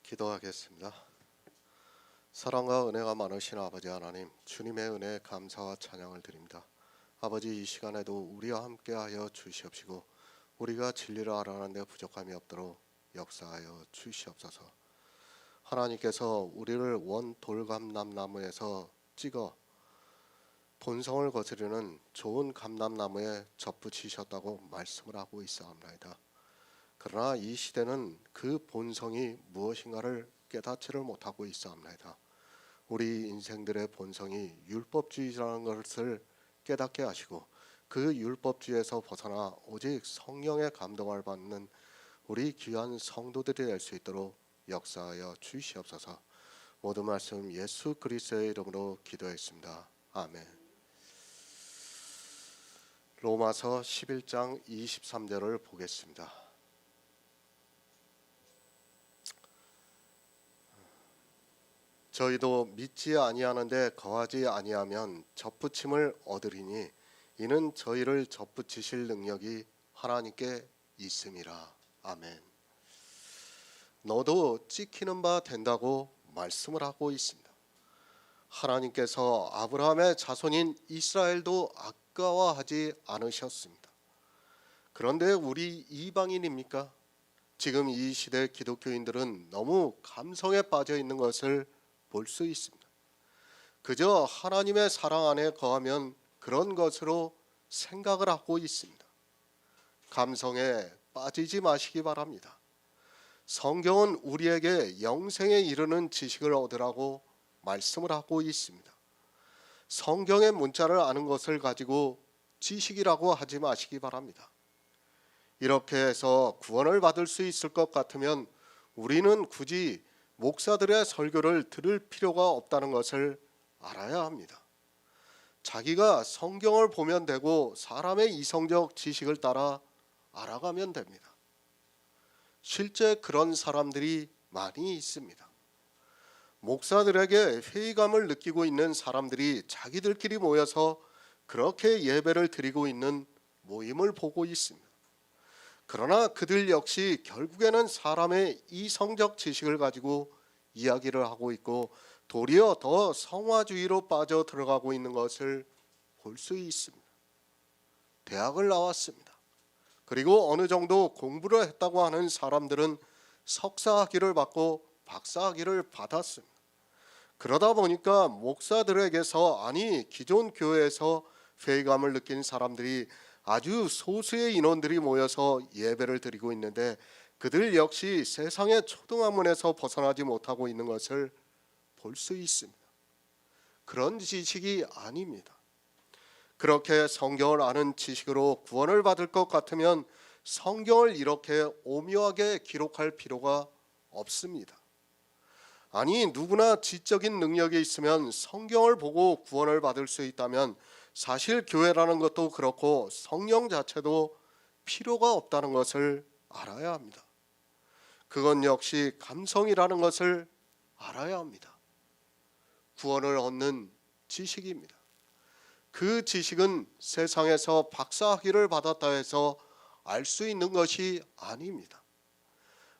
기도하겠습니다. 사랑과 은혜가 많으신 아버지 하나님, 주님의 은혜에 감사와 찬양을 드립니다. 아버지, 이 시간에도 우리와 함께하여 주시옵시고 우리가 진리를 알아가는데 부족함이 없도록 역사하여 주시옵소서. 하나님께서 우리를 원 돌감람나무에서 찍어 본성을 거스르는 좋은 감람나무에 접붙이셨다고 말씀을 하고 있사옵나이다. 그러나 이 시대는 그 본성이 무엇인가를 깨닫지를 못하고 있사옵나이다. 우리 인생들의 본성이 율법주의라는 것을 깨닫게 하시고 그 율법주의에서 벗어나 오직 성령의 감동을 받는 우리 귀한 성도들이 될 수 있도록 역사하여 주시옵소서. 모든 말씀 예수 그리스도의 이름으로 기도했습니다. 아멘. 로마서 11장 23절을 보겠습니다. 저희도 믿지 아니하는데 거하지 아니하면 접붙임을 얻으리니 이는 저희를 접붙이실 능력이 하나님께 있음이라. 아멘. 너도 찍히는 바 된다고 말씀을 하고 있습니다. 하나님께서 아브라함의 자손인 이스라엘도 아까워하지 않으셨습니다. 그런데 우리 이방인입니까? 지금 이 시대 기독교인들은 너무 감성에 빠져 있는 것을 볼 수 있습니다. 그저 하나님의 사랑 안에 거하면 그런 것으로 생각을 하고 있습니다. 감성에 빠지지 마시기 바랍니다. 성경은 우리에게 영생에 이르는 지식을 얻으라고 말씀을 하고 있습니다. 성경의 문자를 아는 것을 가지고 지식이라고 하지 마시기 바랍니다. 이렇게 해서 구원을 받을 수 있을 것 같으면 우리는 굳이 목사들의 설교를 들을 필요가 없다는 것을 알아야 합니다. 자기가 성경을 보면 되고 사람의 이성적 지식을 따라 알아가면 됩니다. 실제 그런 사람들이 많이 있습니다. 목사들에게 회의감을 느끼고 있는 사람들이 자기들끼리 모여서 그렇게 예배를 드리고 있는 모임을 보고 있습니다. 그러나 그들 역시 결국에는 사람의 이성적 지식을 가지고 이야기를 하고 있고 도리어 더 성화주의로 빠져 들어가고 있는 것을 볼 수 있습니다. 대학을 나왔습니다. 그리고 어느 정도 공부를 했다고 하는 사람들은 석사학위를 받고 박사학위를 받았습니다. 그러다 보니까 목사들에게서 아니 기존 교회에서 회의감을 느낀 사람들이 아주 소수의 인원들이 모여서 예배를 드리고 있는데 그들 역시 세상의 초등학문에서 벗어나지 못하고 있는 것을 볼 수 있습니다. 그런 지식이 아닙니다. 그렇게 성경을 아는 지식으로 구원을 받을 것 같으면 성경을 이렇게 오묘하게 기록할 필요가 없습니다. 아니 누구나 지적인 능력이 있으면 성경을 보고 구원을 받을 수 있다면 사실 교회라는 것도 그렇고 성령 자체도 필요가 없다는 것을 알아야 합니다. 그건 역시 감성이라는 것을 알아야 합니다. 구원을 얻는 지식입니다. 그 지식은 세상에서 박사학위를 받았다 해서 알 수 있는 것이 아닙니다.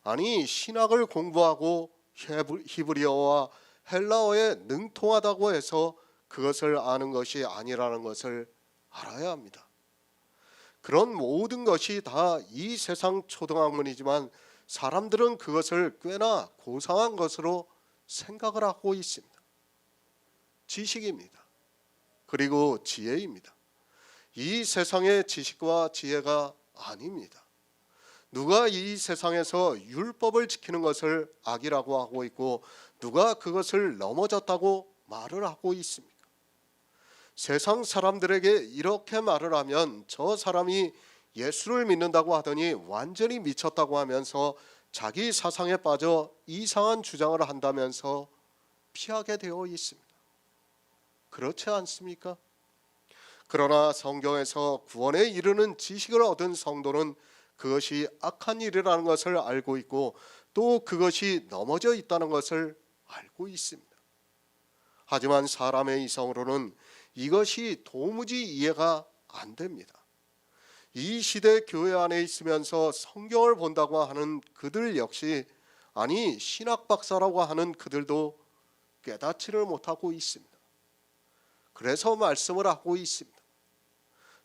아니 신학을 공부하고 히브리어와 헬라어에 능통하다고 해서 그것을 아는 것이 아니라는 것을 알아야 합니다. 그런 모든 것이 다 이 세상 초등학문이지만 사람들은 그것을 꽤나 고상한 것으로 생각을 하고 있습니다. 지식입니다. 그리고 지혜입니다. 이 세상의 지식과 지혜가 아닙니다. 누가 이 세상에서 율법을 지키는 것을 악이라고 하고 있고 누가 그것을 넘어졌다고 말을 하고 있습니까? 세상 사람들에게 이렇게 말을 하면 저 사람이 예수를 믿는다고 하더니 완전히 미쳤다고 하면서 자기 사상에 빠져 이상한 주장을 한다면서 피하게 되어 있습니다. 그렇지 않습니까? 그러나 성경에서 구원에 이르는 지식을 얻은 성도는 그것이 악한 일이라는 것을 알고 있고 또 그것이 넘어져 있다는 것을 알고 있습니다. 하지만 사람의 이성으로는 이것이 도무지 이해가 안 됩니다. 이 시대 교회 안에 있으면서 성경을 본다고 하는 그들 역시 아니 신학 박사라고 하는 그들도 깨닫지를 못하고 있습니다. 그래서 말씀을 하고 있습니다.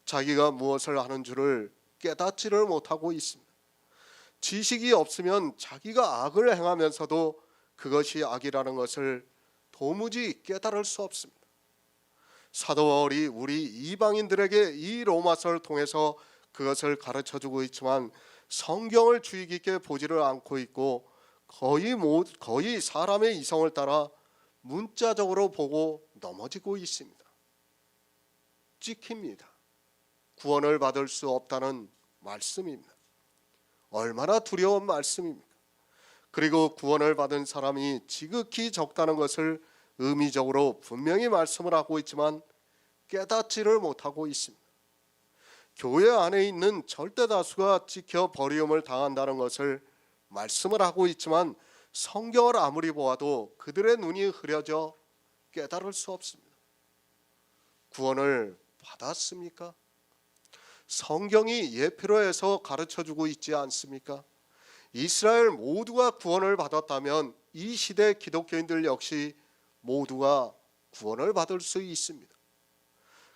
자기가 무엇을 하는 줄을 깨닫지를 못하고 있습니다. 지식이 없으면 자기가 악을 행하면서도 그것이 악이라는 것을 도무지 깨달을 수 없습니다. 사도 바울이 우리 이방인들에게 이 로마서를 통해서 그것을 가르쳐주고 있지만 성경을 주의 깊게 보지를 않고 있고 거의 사람의 이성을 따라 문자적으로 보고 넘어지고 있습니다. 찍힙니다. 구원을 받을 수 없다는 말씀입니다. 얼마나 두려운 말씀입니까? 그리고 구원을 받은 사람이 지극히 적다는 것을 의미적으로 분명히 말씀을 하고 있지만 깨닫지를 못하고 있습니다. 교회 안에 있는 절대 다수가 찍혀 버림을 당한다는 것을 말씀을 하고 있지만 성경을 아무리 보아도 그들의 눈이 흐려져 깨달을 수 없습니다. 구원을 받았습니까? 성경이 예표로해서 가르쳐주고 있지 않습니까? 이스라엘 모두가 구원을 받았다면 이 시대 기독교인들 역시 모두가 구원을 받을 수 있습니다.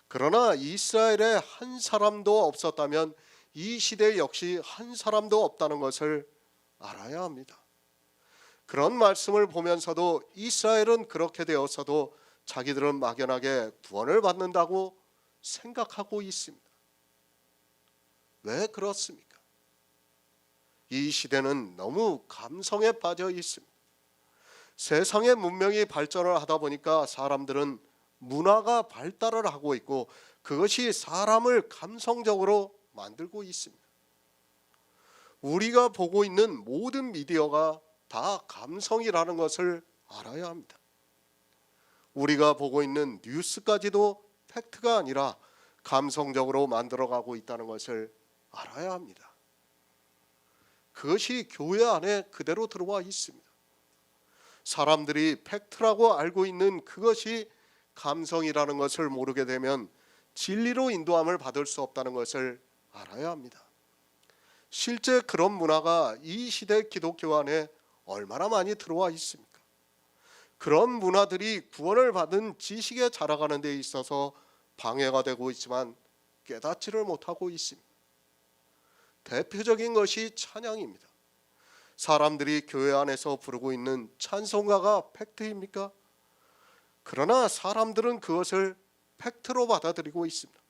그러나 이스라엘에 한 사람도 없었다면 이 시대 역시 한 사람도 없다는 것을 알아야 합니다. 그런 말씀을 보면서도 이스라엘은 그렇게 되었어도 자기들은 막연하게 구원을 받는다고 생각하고 있습니다. 왜 그렇습니까? 이 시대는 너무 감성에 빠져 있습니다. 세상의 문명이 발전을 하다 보니까 사람들은 문화가 발달을 하고 있고 그것이 사람을 감성적으로 만들고 있습니다. 우리가 보고 있는 모든 미디어가 다 감성이라는 것을 알아야 합니다. 우리가 보고 있는 뉴스까지도 팩트가 아니라 감성적으로 만들어가고 있다는 것을 알아야 합니다. 그것이 교회 안에 그대로 들어와 있습니다. 사람들이 팩트라고 알고 있는 그것이 감성이라는 것을 모르게 되면 진리로 인도함을 받을 수 없다는 것을 알아야 합니다. 실제 그런 문화가 이 시대 기독교 안에 얼마나 많이 들어와 있습니까? 그런 문화들이 구원을 받은 지식에 자라가는 데 있어서 방해가 되고 있지만 깨닫지를 못하고 있습니다. 대표적인 것이 찬양입니다. 사람들이 교회 안에서 부르고 있는 찬송가가 팩트입니까? 그러나 사람들은 그것을 팩트로 받아들이고 있습니다.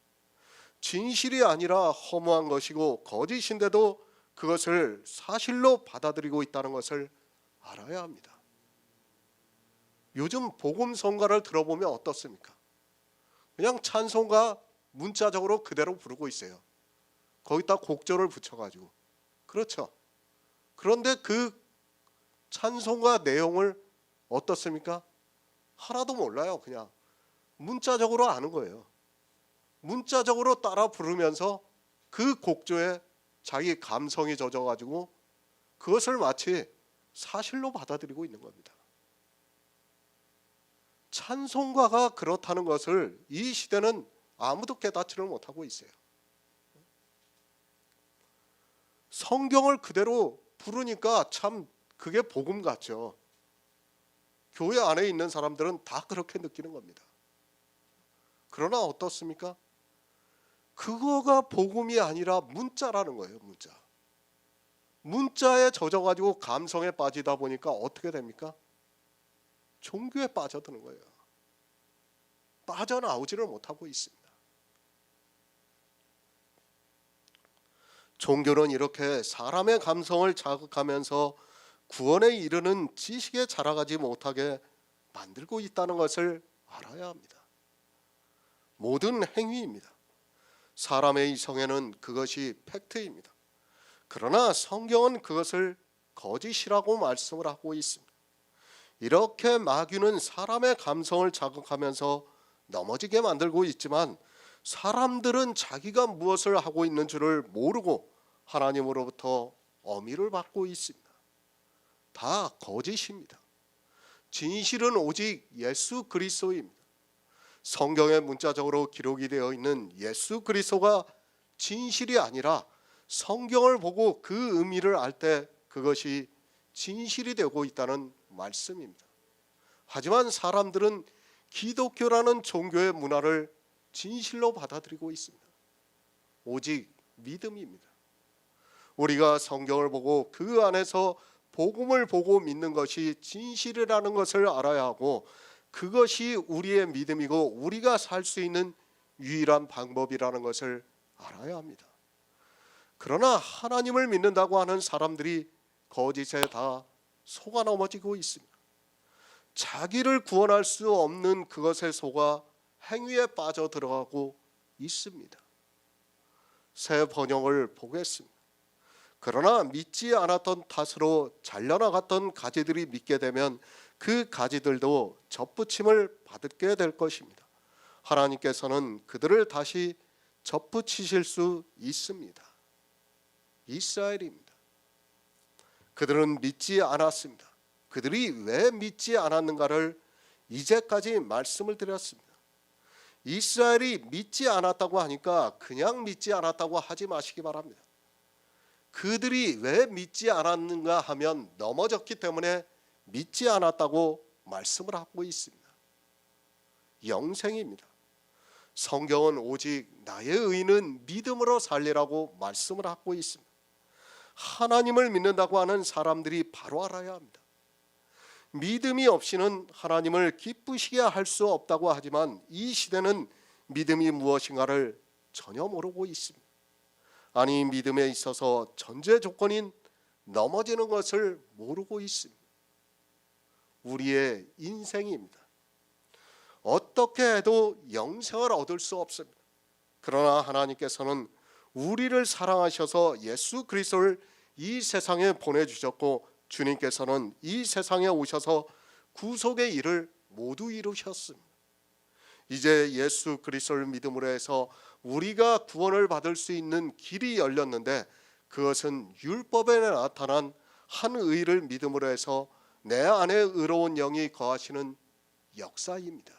진실이 아니라 허무한 것이고 거짓인데도 그것을 사실로 받아들이고 있다는 것을 알아야 합니다. 요즘 복음성가를 들어보면 어떻습니까? 그냥 찬송가 문자적으로 그대로 부르고 있어요. 거기다 곡절을 붙여가지고. 그렇죠. 그런데 그 찬송가 내용을 어떻습니까? 하나도 몰라요. 그냥 문자적으로 아는 거예요. 문자적으로 따라 부르면서 그 곡조에 자기 감성이 젖어가지고 그것을 마치 사실로 받아들이고 있는 겁니다. 찬송가가 그렇다는 것을 이 시대는 아무도 깨닫지를 못하고 있어요. 성경을 그대로 부르니까 참 그게 복음 같죠. 교회 안에 있는 사람들은 다 그렇게 느끼는 겁니다. 그러나 어떻습니까? 그거가 복음이 아니라 문자라는 거예요. 문자에 젖어가지고 감성에 빠지다 보니까 어떻게 됩니까? 종교에 빠져드는 거예요. 빠져나오지를 못하고 있습니다. 종교는 이렇게 사람의 감성을 자극하면서 구원에 이르는 지식에 자라가지 못하게 만들고 있다는 것을 알아야 합니다. 모든 행위입니다. 사람의 이성에는 그것이 팩트입니다. 그러나 성경은 그것을 거짓이라고 말씀을 하고 있습니다. 이렇게 마귀는 사람의 감성을 자극하면서 넘어지게 만들고 있지만 사람들은 자기가 무엇을 하고 있는 줄을 모르고 하나님으로부터 어미를 받고 있습니다. 다 거짓입니다. 진실은 오직 예수 그리스도입니다. 성경에 문자적으로 기록이 되어 있는 예수 그리스도가 진실이 아니라 성경을 보고 그 의미를 알 때 그것이 진실이 되고 있다는 말씀입니다. 하지만 사람들은 기독교라는 종교의 문화를 진실로 받아들이고 있습니다. 오직 믿음입니다. 우리가 성경을 보고 그 안에서 복음을 보고 믿는 것이 진실이라는 것을 알아야 하고, 그것이 우리의 믿음이고 우리가 살 수 있는 유일한 방법이라는 것을 알아야 합니다. 그러나 하나님을 믿는다고 하는 사람들이 거짓에 다 속아 넘어지고 있습니다. 자기를 구원할 수 없는 그것에 속아 행위에 빠져 들어가고 있습니다. 새 번영을 보겠습니다. 그러나 믿지 않았던 탓으로 잘려나갔던 가지들이 믿게 되면 그 가지들도 접붙임을 받게 될 것입니다. 하나님께서는 그들을 다시 접붙이실 수 있습니다. 이스라엘입니다. 그들은 믿지 않았습니다. 그들이 왜 믿지 않았는가를 이제까지 말씀을 드렸습니다. 이스라엘이 믿지 않았다고 하니까 그냥 믿지 않았다고 하지 마시기 바랍니다. 그들이 왜 믿지 않았는가 하면 넘어졌기 때문에 믿지 않았다고 말씀을 하고 있습니다. 영생입니다. 성경은 오직 나의 의는 믿음으로 살리라고 말씀을 하고 있습니다. 하나님을 믿는다고 하는 사람들이 바로 알아야 합니다. 믿음이 없이는 하나님을 기쁘시게 할 수 없다고 하지만 이 시대는 믿음이 무엇인가를 전혀 모르고 있습니다. 아니, 믿음에 있어서 전제 조건인 넘어지는 것을 모르고 있습니다. 우리의 인생입니다. 어떻게 해도 영생을 얻을 수 없습니다. 그러나 하나님께서는 우리를 사랑하셔서 예수 그리스도를 이 세상에 보내주셨고, 주님께서는 이 세상에 오셔서 구속의 일을 모두 이루셨습니다. 이제 예수 그리스도를 믿음으로 해서 우리가 구원을 받을 수 있는 길이 열렸는데, 그것은 율법에 나타난 한 의를 믿음으로 해서 내 안에 의로운 영이 거하시는 역사입니다.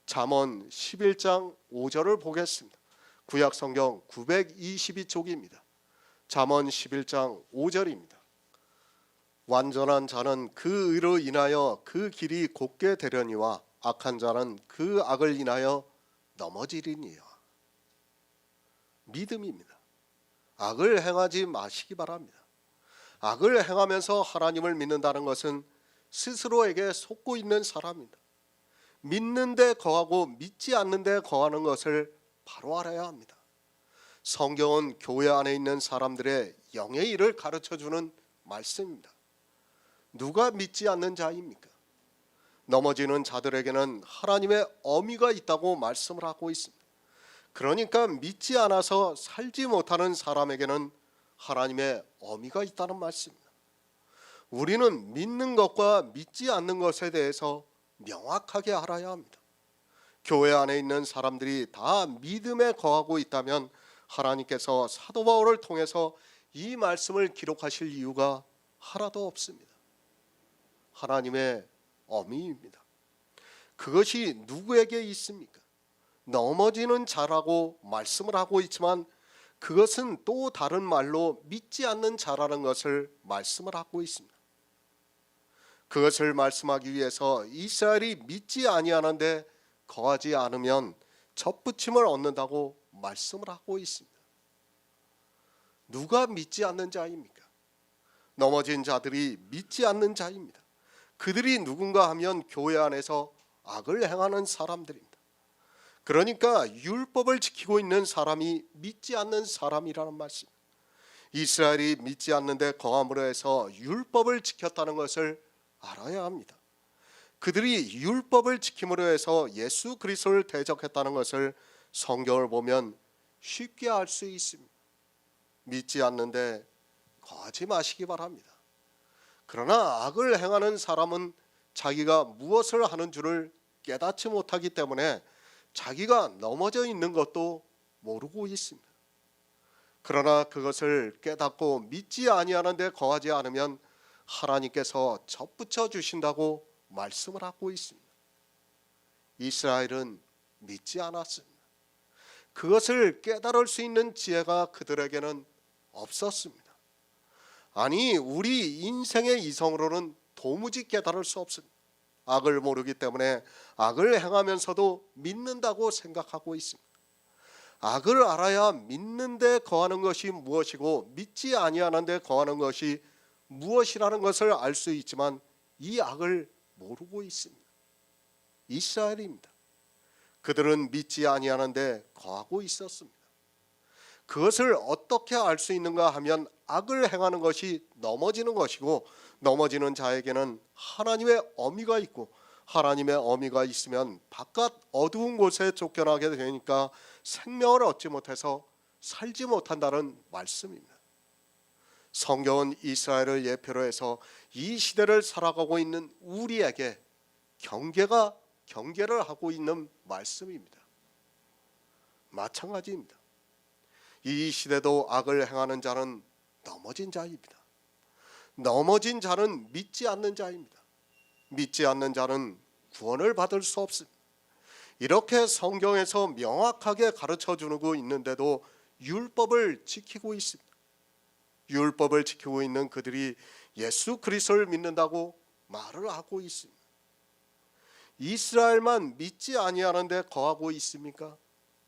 잠언 11장 5절을 보겠습니다. 구약 성경 922쪽입니다. 잠언 11장 5절입니다. 완전한 자는 그 의로 인하여 그 길이 곧게 되려니와 악한 자는 그 악을 인하여 넘어지리니와. 믿음입니다. 악을 행하지 마시기 바랍니다. 악을 행하면서 하나님을 믿는다는 것은 스스로에게 속고 있는 사람입니다. 믿는 데 거하고 믿지 않는 데 거하는 것을 바로 알아야 합니다. 성경은 교회 안에 있는 사람들의 영의 일을 가르쳐주는 말씀입니다. 누가 믿지 않는 자입니까? 넘어지는 자들에게는 하나님의 어미가 있다고 말씀을 하고 있습니다. 그러니까 믿지 않아서 살지 못하는 사람에게는 하나님의 어미가 있다는 말씀입니다. 우리는 믿는 것과 믿지 않는 것에 대해서 명확하게 알아야 합니다. 교회 안에 있는 사람들이 다 믿음에 거하고 있다면 하나님께서 사도 바울을 통해서 이 말씀을 기록하실 이유가 하나도 없습니다. 하나님의 어미입니다. 그것이 누구에게 있습니까? 넘어지는 자라고 말씀을 하고 있지만 그것은 또 다른 말로 믿지 않는 자라는 것을 말씀을 하고 있습니다. 그것을 말씀하기 위해서 이스라엘이 믿지 아니하는데 거하지 않으면 접붙임을 얻는다고 말씀을 하고 있습니다. 누가 믿지 않는 자입니까? 넘어진 자들이 믿지 않는 자입니다. 그들이 누군가 하면 교회 안에서 악을 행하는 사람들입니다. 그러니까 율법을 지키고 있는 사람이 믿지 않는 사람이라는 말씀. 이스라엘이 믿지 않는데 거함으로 해서 율법을 지켰다는 것을 알아야 합니다. 그들이 율법을 지킴으로 해서 예수 그리스도를 대적했다는 것을 성경을 보면 쉽게 알 수 있습니다. 믿지 않는데 거하지 마시기 바랍니다. 그러나 악을 행하는 사람은 자기가 무엇을 하는 줄을 깨닫지 못하기 때문에 자기가 넘어져 있는 것도 모르고 있습니다. 그러나 그것을 깨닫고 믿지 아니하는데 거하지 않으면 하나님께서 접붙여 주신다고 말씀을 하고 있습니다. 이스라엘은 믿지 않았습니다. 그것을 깨달을 수 있는 지혜가 그들에게는 없었습니다. 아니, 우리 인생의 이성으로는 도무지 깨달을 수 없습니다. 악을 모르기 때문에 악을 행하면서도 믿는다고 생각하고 있습니다. 악을 알아야 믿는 데 거하는 것이 무엇이고 믿지 아니하는 데 거하는 것이 무엇이라는 것을 알 수 있지만 이 악을 모르고 있습니다. 이스라엘입니다. 그들은 믿지 아니하는 데 거하고 있었습니다. 그것을 어떻게 알 수 있는가 하면 악을 행하는 것이 넘어지는 것이고, 넘어지는 자에게는 하나님의 어미가 있고, 하나님의 어미가 있으면 바깥 어두운 곳에 쫓겨나게 되니까 생명을 얻지 못해서 살지 못한다는 말씀입니다. 성경은 이스라엘을 예표로 해서 이 시대를 살아가고 있는 우리에게 경계를 하고 있는 말씀입니다. 마찬가지입니다. 이 시대도 악을 행하는 자는 넘어진 자입니다. 넘어진 자는 믿지 않는 자입니다. 믿지 않는 자는 구원을 받을 수 없습니다. 이렇게 성경에서 명확하게 가르쳐 주고 있는데도 율법을 지키고 있습니다. 율법을 지키고 있는 그들이 예수 그리스도를 믿는다고 말을 하고 있습니다. 이스라엘만 믿지 아니하는데 거하고 있습니까?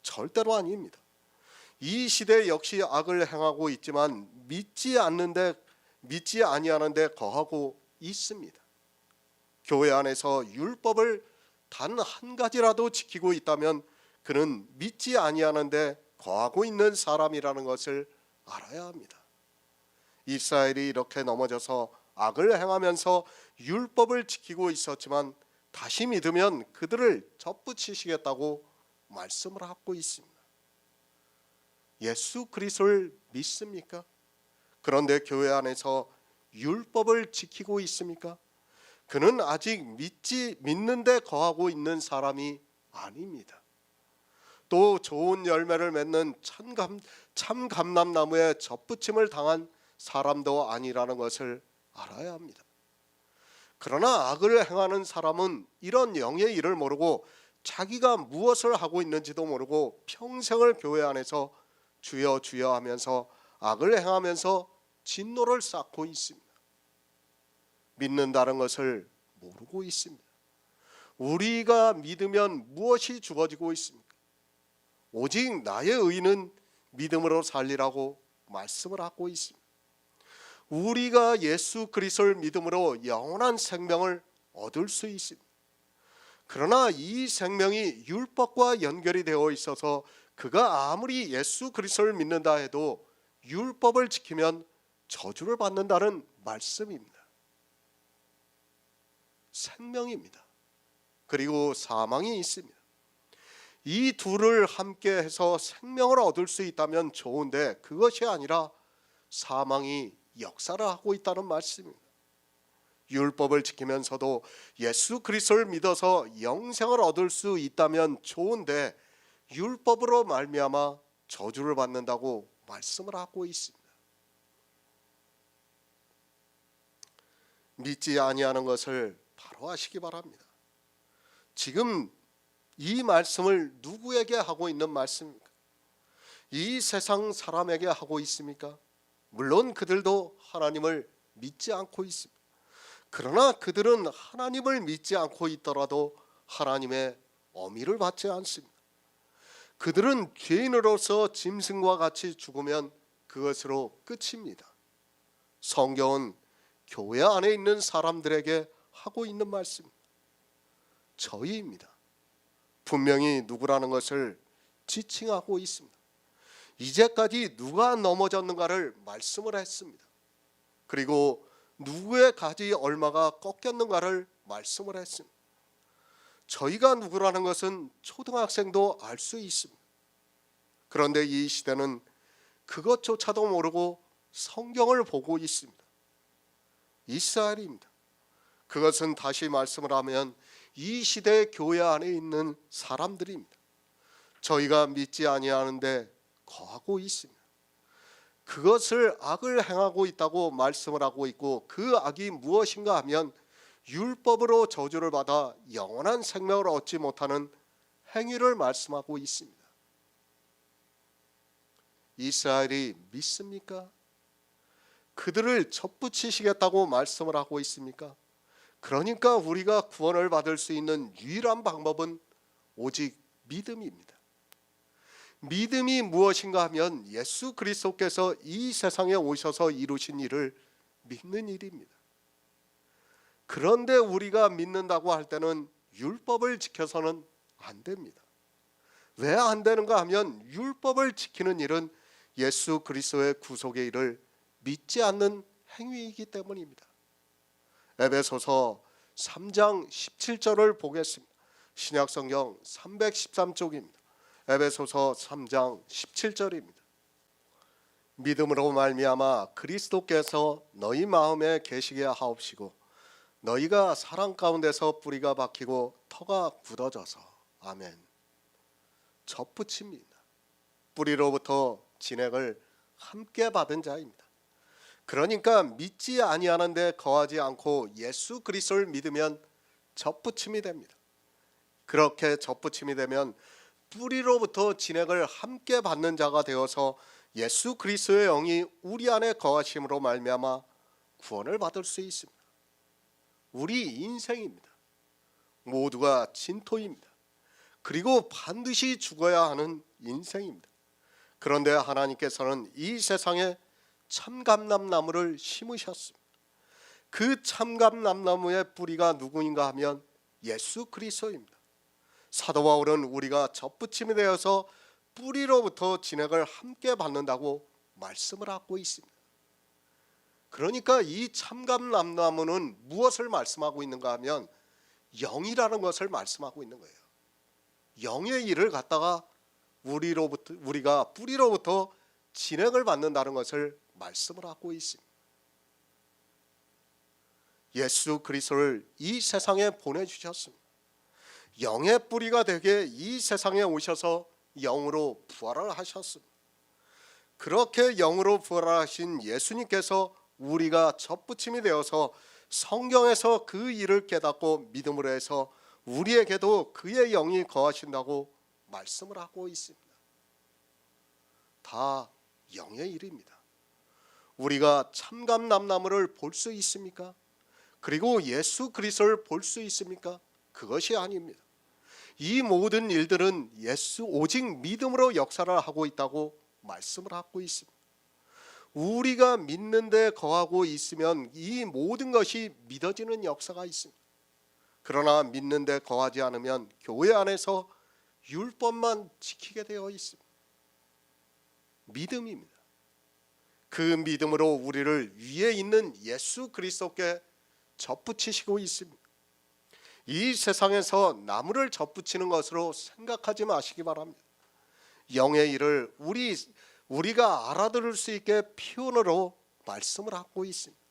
절대로 아닙니다. 이 시대 역시 악을 행하고 있지만 믿지 아니하는데 거하고 있습니다. 교회 안에서 율법을 단 한 가지라도 지키고 있다면 그는 믿지 아니하는데 거하고 있는 사람이라는 것을 알아야 합니다. 이스라엘이 이렇게 넘어져서 악을 행하면서 율법을 지키고 있었지만 다시 믿으면 그들을 접붙이시겠다고 말씀을 하고 있습니다. 예수 그리스도를 믿습니까? 그런데 교회 안에서 율법을 지키고 있습니까? 그는 아직 믿는데 거하고 있는 사람이 아닙니다. 또 좋은 열매를 맺는 참 감람나무에 접붙임을 당한 사람도 아니라는 것을 알아야 합니다. 그러나 악을 행하는 사람은 이런 영의 일을 모르고 자기가 무엇을 하고 있는지도 모르고 평생을 교회 안에서 주여 주여 하면서 악을 행하면서 진노를 쌓고 있습니다. 믿는다는 것을 모르고 있습니다. 우리가 믿으면 무엇이 주어지고 있습니까? 오직 나의 의는 믿음으로 살리라고 말씀을 하고 있습니다. 우리가 예수 그리스도를 믿음으로 영원한 생명을 얻을 수 있습니다. 그러나 이 생명이 율법과 연결이 되어 있어서 그가 아무리 예수 그리스도를 믿는다 해도 율법을 지키면 저주를 받는다는 말씀입니다. 생명입니다. 그리고 사망이 있습니다. 이 둘을 함께 해서 생명을 얻을 수 있다면 좋은데 그것이 아니라 사망이 역사를 하고 있다는 말씀입니다. 율법을 지키면서도 예수 그리스도를 믿어서 영생을 얻을 수 있다면 좋은데 율법으로 말미암아 저주를 받는다고 말씀을 하고 있습니다. 믿지 아니하는 것을 바로 아시기 바랍니다. 지금 이 말씀을 누구에게 하고 있는 말씀입니까? 이 세상 사람에게 하고 있습니까? 물론 그들도 하나님을 믿지 않고 있습니다. 그러나 그들은 하나님을 믿지 않고 있더라도 하나님의 어미를 받지 않습니다. 그들은 죄인으로서 짐승과 같이 죽으면 그것으로 끝입니다. 성경은 교회 안에 있는 사람들에게 하고 있는 말씀입니다. 저희입니다. 분명히 누구라는 것을 지칭하고 있습니다. 이제까지 누가 넘어졌는가를 말씀을 했습니다. 그리고 누구의 가지 얼마가 꺾였는가를 말씀을 했습니다. 저희가 누구라는 것은 초등학생도 알 수 있습니다. 그런데 이 시대는 그것조차도 모르고 성경을 보고 있습니다. 이스라엘입니다. 그것은 다시 말씀을 하면 이 시대의 교회 안에 있는 사람들입니다. 저희가 믿지 아니하는데 거하고 있습니다. 그것을 악을 행하고 있다고 말씀을 하고 있고 그 악이 무엇인가 하면 율법으로 저주를 받아 영원한 생명을 얻지 못하는 행위를 말씀하고 있습니다. 이스라엘이 믿습니까? 그들을 접붙이시겠다고 말씀을 하고 있습니까? 그러니까 우리가 구원을 받을 수 있는 유일한 방법은 오직 믿음입니다. 믿음이 무엇인가 하면 예수 그리스도께서 이 세상에 오셔서 이루신 일을 믿는 일입니다. 그런데 우리가 믿는다고 할 때는 율법을 지켜서는 안 됩니다. 왜 안 되는가 하면 율법을 지키는 일은 예수 그리스도의 구속의 일을 믿지 않는 행위이기 때문입니다. 에베소서 3장 17절을 보겠습니다. 신약성경 313쪽입니다. 에베소서 3장 17절입니다. 믿음으로 말미암아 그리스도께서 너희 마음에 계시게 하옵시고 너희가 사랑 가운데서 뿌리가 박히고 터가 굳어져서 아멘. 접붙입니다. 뿌리로부터 진액을 함께 받은 자입니다. 그러니까 믿지 아니하는데 거하지 않고 예수 그리스도를 믿으면 접붙임이 됩니다. 그렇게 접붙임이 되면 뿌리로부터 진액을 함께 받는 자가 되어서 예수 그리스도의 영이 우리 안에 거하심으로 말미암아 구원을 받을 수 있습니다. 우리 인생입니다. 모두가 진토입니다. 그리고 반드시 죽어야 하는 인생입니다. 그런데 하나님께서는 이 세상에 참감람나무를 심으셨습니다. 그 참감람나무의 뿌리가 누구인가 하면 예수 그리스도입니다. 사도 바울은 우리가 접붙임이 되어서 뿌리로부터 진액을 함께 받는다고 말씀을 하고 있습니다. 그러니까 이 참감람나무는 무엇을 말씀하고 있는가 하면 영이라는 것을 말씀하고 있는 거예요. 영의 일을 갖다가 우리가 뿌리로부터 진액을 받는다는 것을 말씀을 하고 있습니다. 예수 그리스도를 이 세상에 보내주셨습니다. 영의 뿌리가 되게 이 세상에 오셔서 영으로 부활을 하셨습니다. 그렇게 영으로 부활하신 예수님께서 우리가 접붙임이 되어서 성경에서 그 일을 깨닫고 믿음으로 해서 우리에게도 그의 영이 거하신다고 말씀을 하고 있습니다. 다 영의 일입니다. 우리가 참감람나무를 볼 수 있습니까? 그리고 예수 그리스도를 볼 수 있습니까? 그것이 아닙니다. 이 모든 일들은 오직 믿음으로 역사를 하고 있다고 말씀을 하고 있습니다. 우리가 믿는 데 거하고 있으면 이 모든 것이 믿어지는 역사가 있습니다. 그러나 믿는 데 거하지 않으면 교회 안에서 율법만 지키게 되어 있습니다. 믿음입니다. 그 믿음으로 우리를 위에 있는 예수 그리스도께 접붙이시고 있습니다. 이 세상에서 나무를 접붙이는 것으로 생각하지 마시기 바랍니다. 영의 일을 우리가 알아들을 수 있게 표현으로 말씀을 하고 있습니다.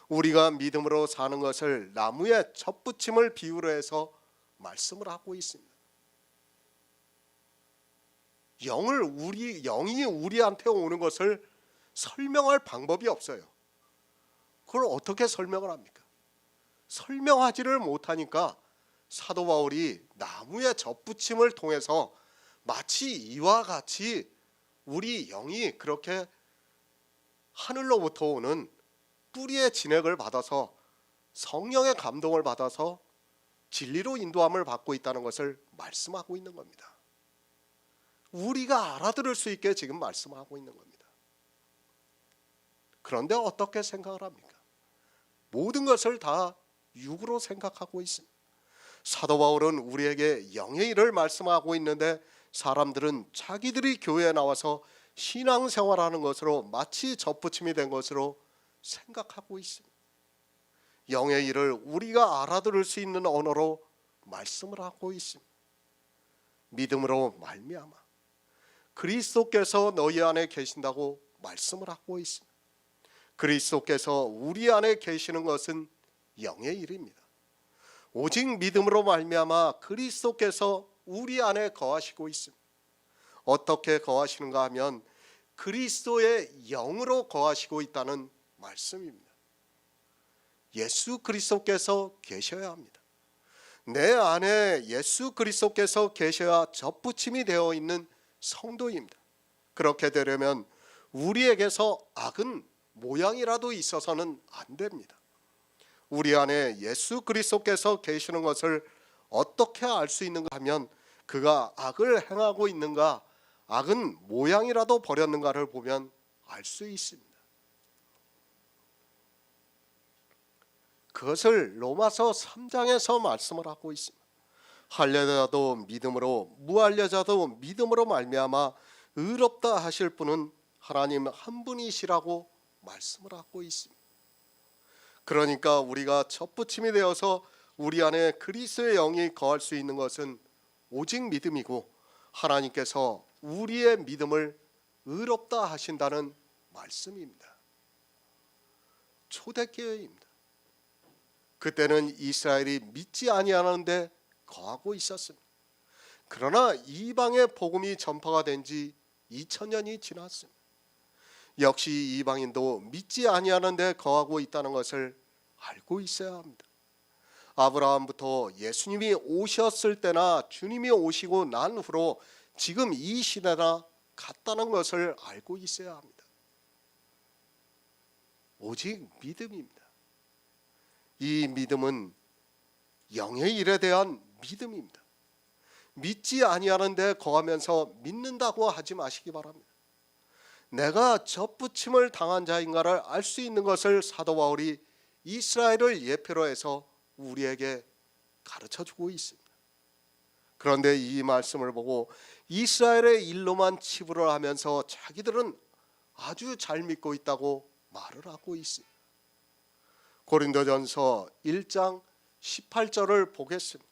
우리가 믿음으로 사는 것을 나무의 접붙임을 비유로 해서 말씀을 하고 있습니다. 영이 우리한테 오는 것을 설명할 방법이 없어요. 그걸 어떻게 설명을 합니까? 설명하지를 못하니까 사도 바울이 나무의 접붙임을 통해서 마치 이와 같이 우리 영이 그렇게 하늘로부터 오는 뿌리의 진액을 받아서 성령의 감동을 받아서 진리로 인도함을 받고 있다는 것을 말씀하고 있는 겁니다. 우리가 알아들을 수 있게 지금 말씀하고 있는 겁니다. 그런데 어떻게 생각을 합니까? 모든 것을 다 육으로 생각하고 있습니다. 사도 바울은 우리에게 영의 일을 말씀하고 있는데 사람들은 자기들이 교회에 나와서 신앙생활하는 것으로 마치 접붙임이 된 것으로 생각하고 있습니다. 영의 일을 우리가 알아들을 수 있는 언어로 말씀을 하고 있습니다. 믿음으로 말미암아 그리스도께서 너희 안에 계신다고 말씀을 하고 있습니다. 그리스도께서 우리 안에 계시는 것은 영의 일입니다. 오직 믿음으로 말미암아 그리스도께서 우리 안에 거하시고 있습니다. 어떻게 거하시는가 하면 그리스도의 영으로 거하시고 있다는 말씀입니다. 예수 그리스도께서 계셔야 합니다. 내 안에 예수 그리스도께서 계셔야 접붙임이 되어 있는 성도입니다. 그렇게 되려면 우리에게서 악은 모양이라도 있어서는 안 됩니다. 우리 안에 예수 그리스도께서 계시는 것을 어떻게 알 수 있는가 하면 그가 악을 행하고 있는가, 악은 모양이라도 버렸는가를 보면 알 수 있습니다. 그것을 로마서 3장에서 말씀을 하고 있습니다. 할려자도 믿음으로, 무할려자도 믿음으로 말미암아 의롭다 하실 분은 하나님 한 분이시라고 말씀을 하고 있습니다. 그러니까 우리가 접붙임이 되어서 우리 안에 그리스도의 영이 거할 수 있는 것은 오직 믿음이고, 하나님께서 우리의 믿음을 의롭다 하신다는 말씀입니다. 초대교회입니다. 그때는 이스라엘이 믿지 아니하는데 거하고 있었습니다. 그러나 이방의 복음이 전파가 된 지 2000년이 지났습니다. 역시 이방인도 믿지 아니하는데 거하고 있다는 것을 알고 있어야 합니다. 아브라함부터 예수님이 오셨을 때나 주님이 오시고 난 후로 지금 이 시대나 같다는 것을 알고 있어야 합니다. 오직 믿음입니다. 이 믿음은 영의 일에 대한 믿음입니다. 믿지 아니하는데 거하면서 믿는다고 하지 마시기 바랍니다. 내가 접붙임을 당한 자인가를 알 수 있는 것을 사도 바울이 이스라엘을 예표로 해서 우리에게 가르쳐주고 있습니다. 그런데 이 말씀을 보고 이스라엘의 일로만 치부를 하면서 자기들은 아주 잘 믿고 있다고 말을 하고 있습니다. 고린도전서 1장 18절을 보겠습니다.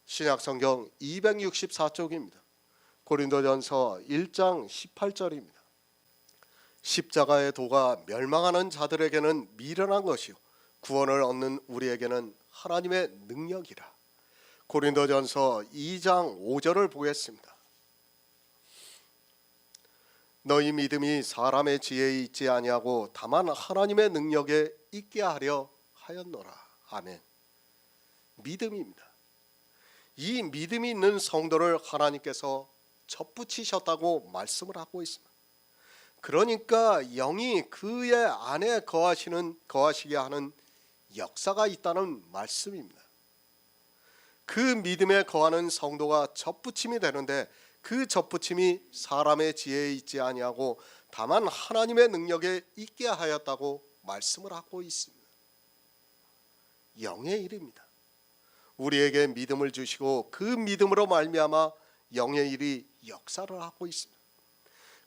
신약성경 264쪽입니다. 고린도전서 1장 18절입니다. 십자가의 도가 멸망하는 자들에게는 미련한 것이요 구원을 얻는 우리에게는 하나님의 능력이라. 고린도전서 2장 5절을 보겠습니다. 너희 믿음이 사람의 지혜에 있지 아니하고 다만 하나님의 능력에 있게 하려 하였노라. 아멘. 믿음입니다. 이 믿음이 있는 성도를 하나님께서 접붙이셨다고 말씀을 하고 있습니다. 그러니까 영이 그의 안에 거하시게 하는 역사가 있다는 말씀입니다. 그 믿음에 거하는 성도가 접붙임이 되는데 그 접붙임이 사람의 지혜에 있지 아니하고 다만 하나님의 능력에 있게 하였다고 말씀을 하고 있습니다. 영의 일입니다. 우리에게 믿음을 주시고 그 믿음으로 말미암아 영의 일이 역사를 하고 있습니다.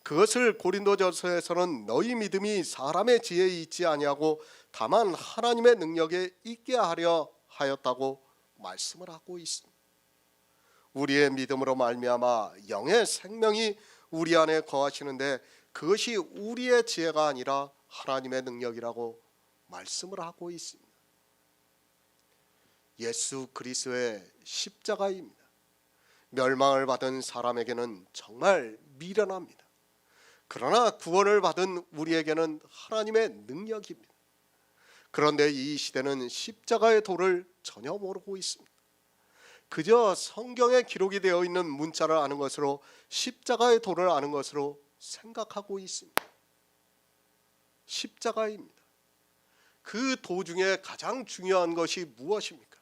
그것을 고린도전서에서는 너희 믿음이 사람의 지혜에 있지 아니하고 다만 하나님의 능력에 있게 하려 하였다고 말씀을 하고 있습니다. 우리의 믿음으로 말미암아 영의 생명이 우리 안에 거하시는데 그것이 우리의 지혜가 아니라 하나님의 능력이라고 말씀을 하고 있습니다. 예수 그리스도의 십자가입니다. 멸망을 받은 사람에게는 정말 미련합니다. 그러나 구원을 받은 우리에게는 하나님의 능력입니다. 그런데 이 시대는 십자가의 도를 전혀 모르고 있습니다. 그저 성경에 기록이 되어 있는 문자를 아는 것으로 십자가의 도를 아는 것으로 생각하고 있습니다. 십자가입니다. 그 도 중에 가장 중요한 것이 무엇입니까?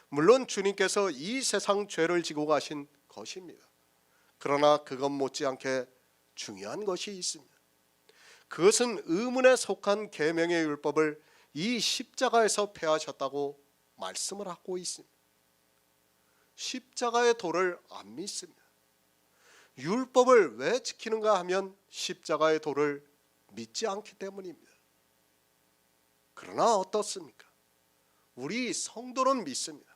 물론 주님께서 이 세상 죄를 지고 가신 것입니다. 그러나 그것 못지않게 중요한 것이 있습니다. 그것은 의문에 속한 계명의 율법을 이 십자가에서 폐하셨다고 말씀을 하고 있습니다. 십자가의 도를 안 믿습니다. 율법을 왜 지키는가 하면 십자가의 도를 믿지 않기 때문입니다. 그러나 어떻습니까? 우리 성도는 믿습니다.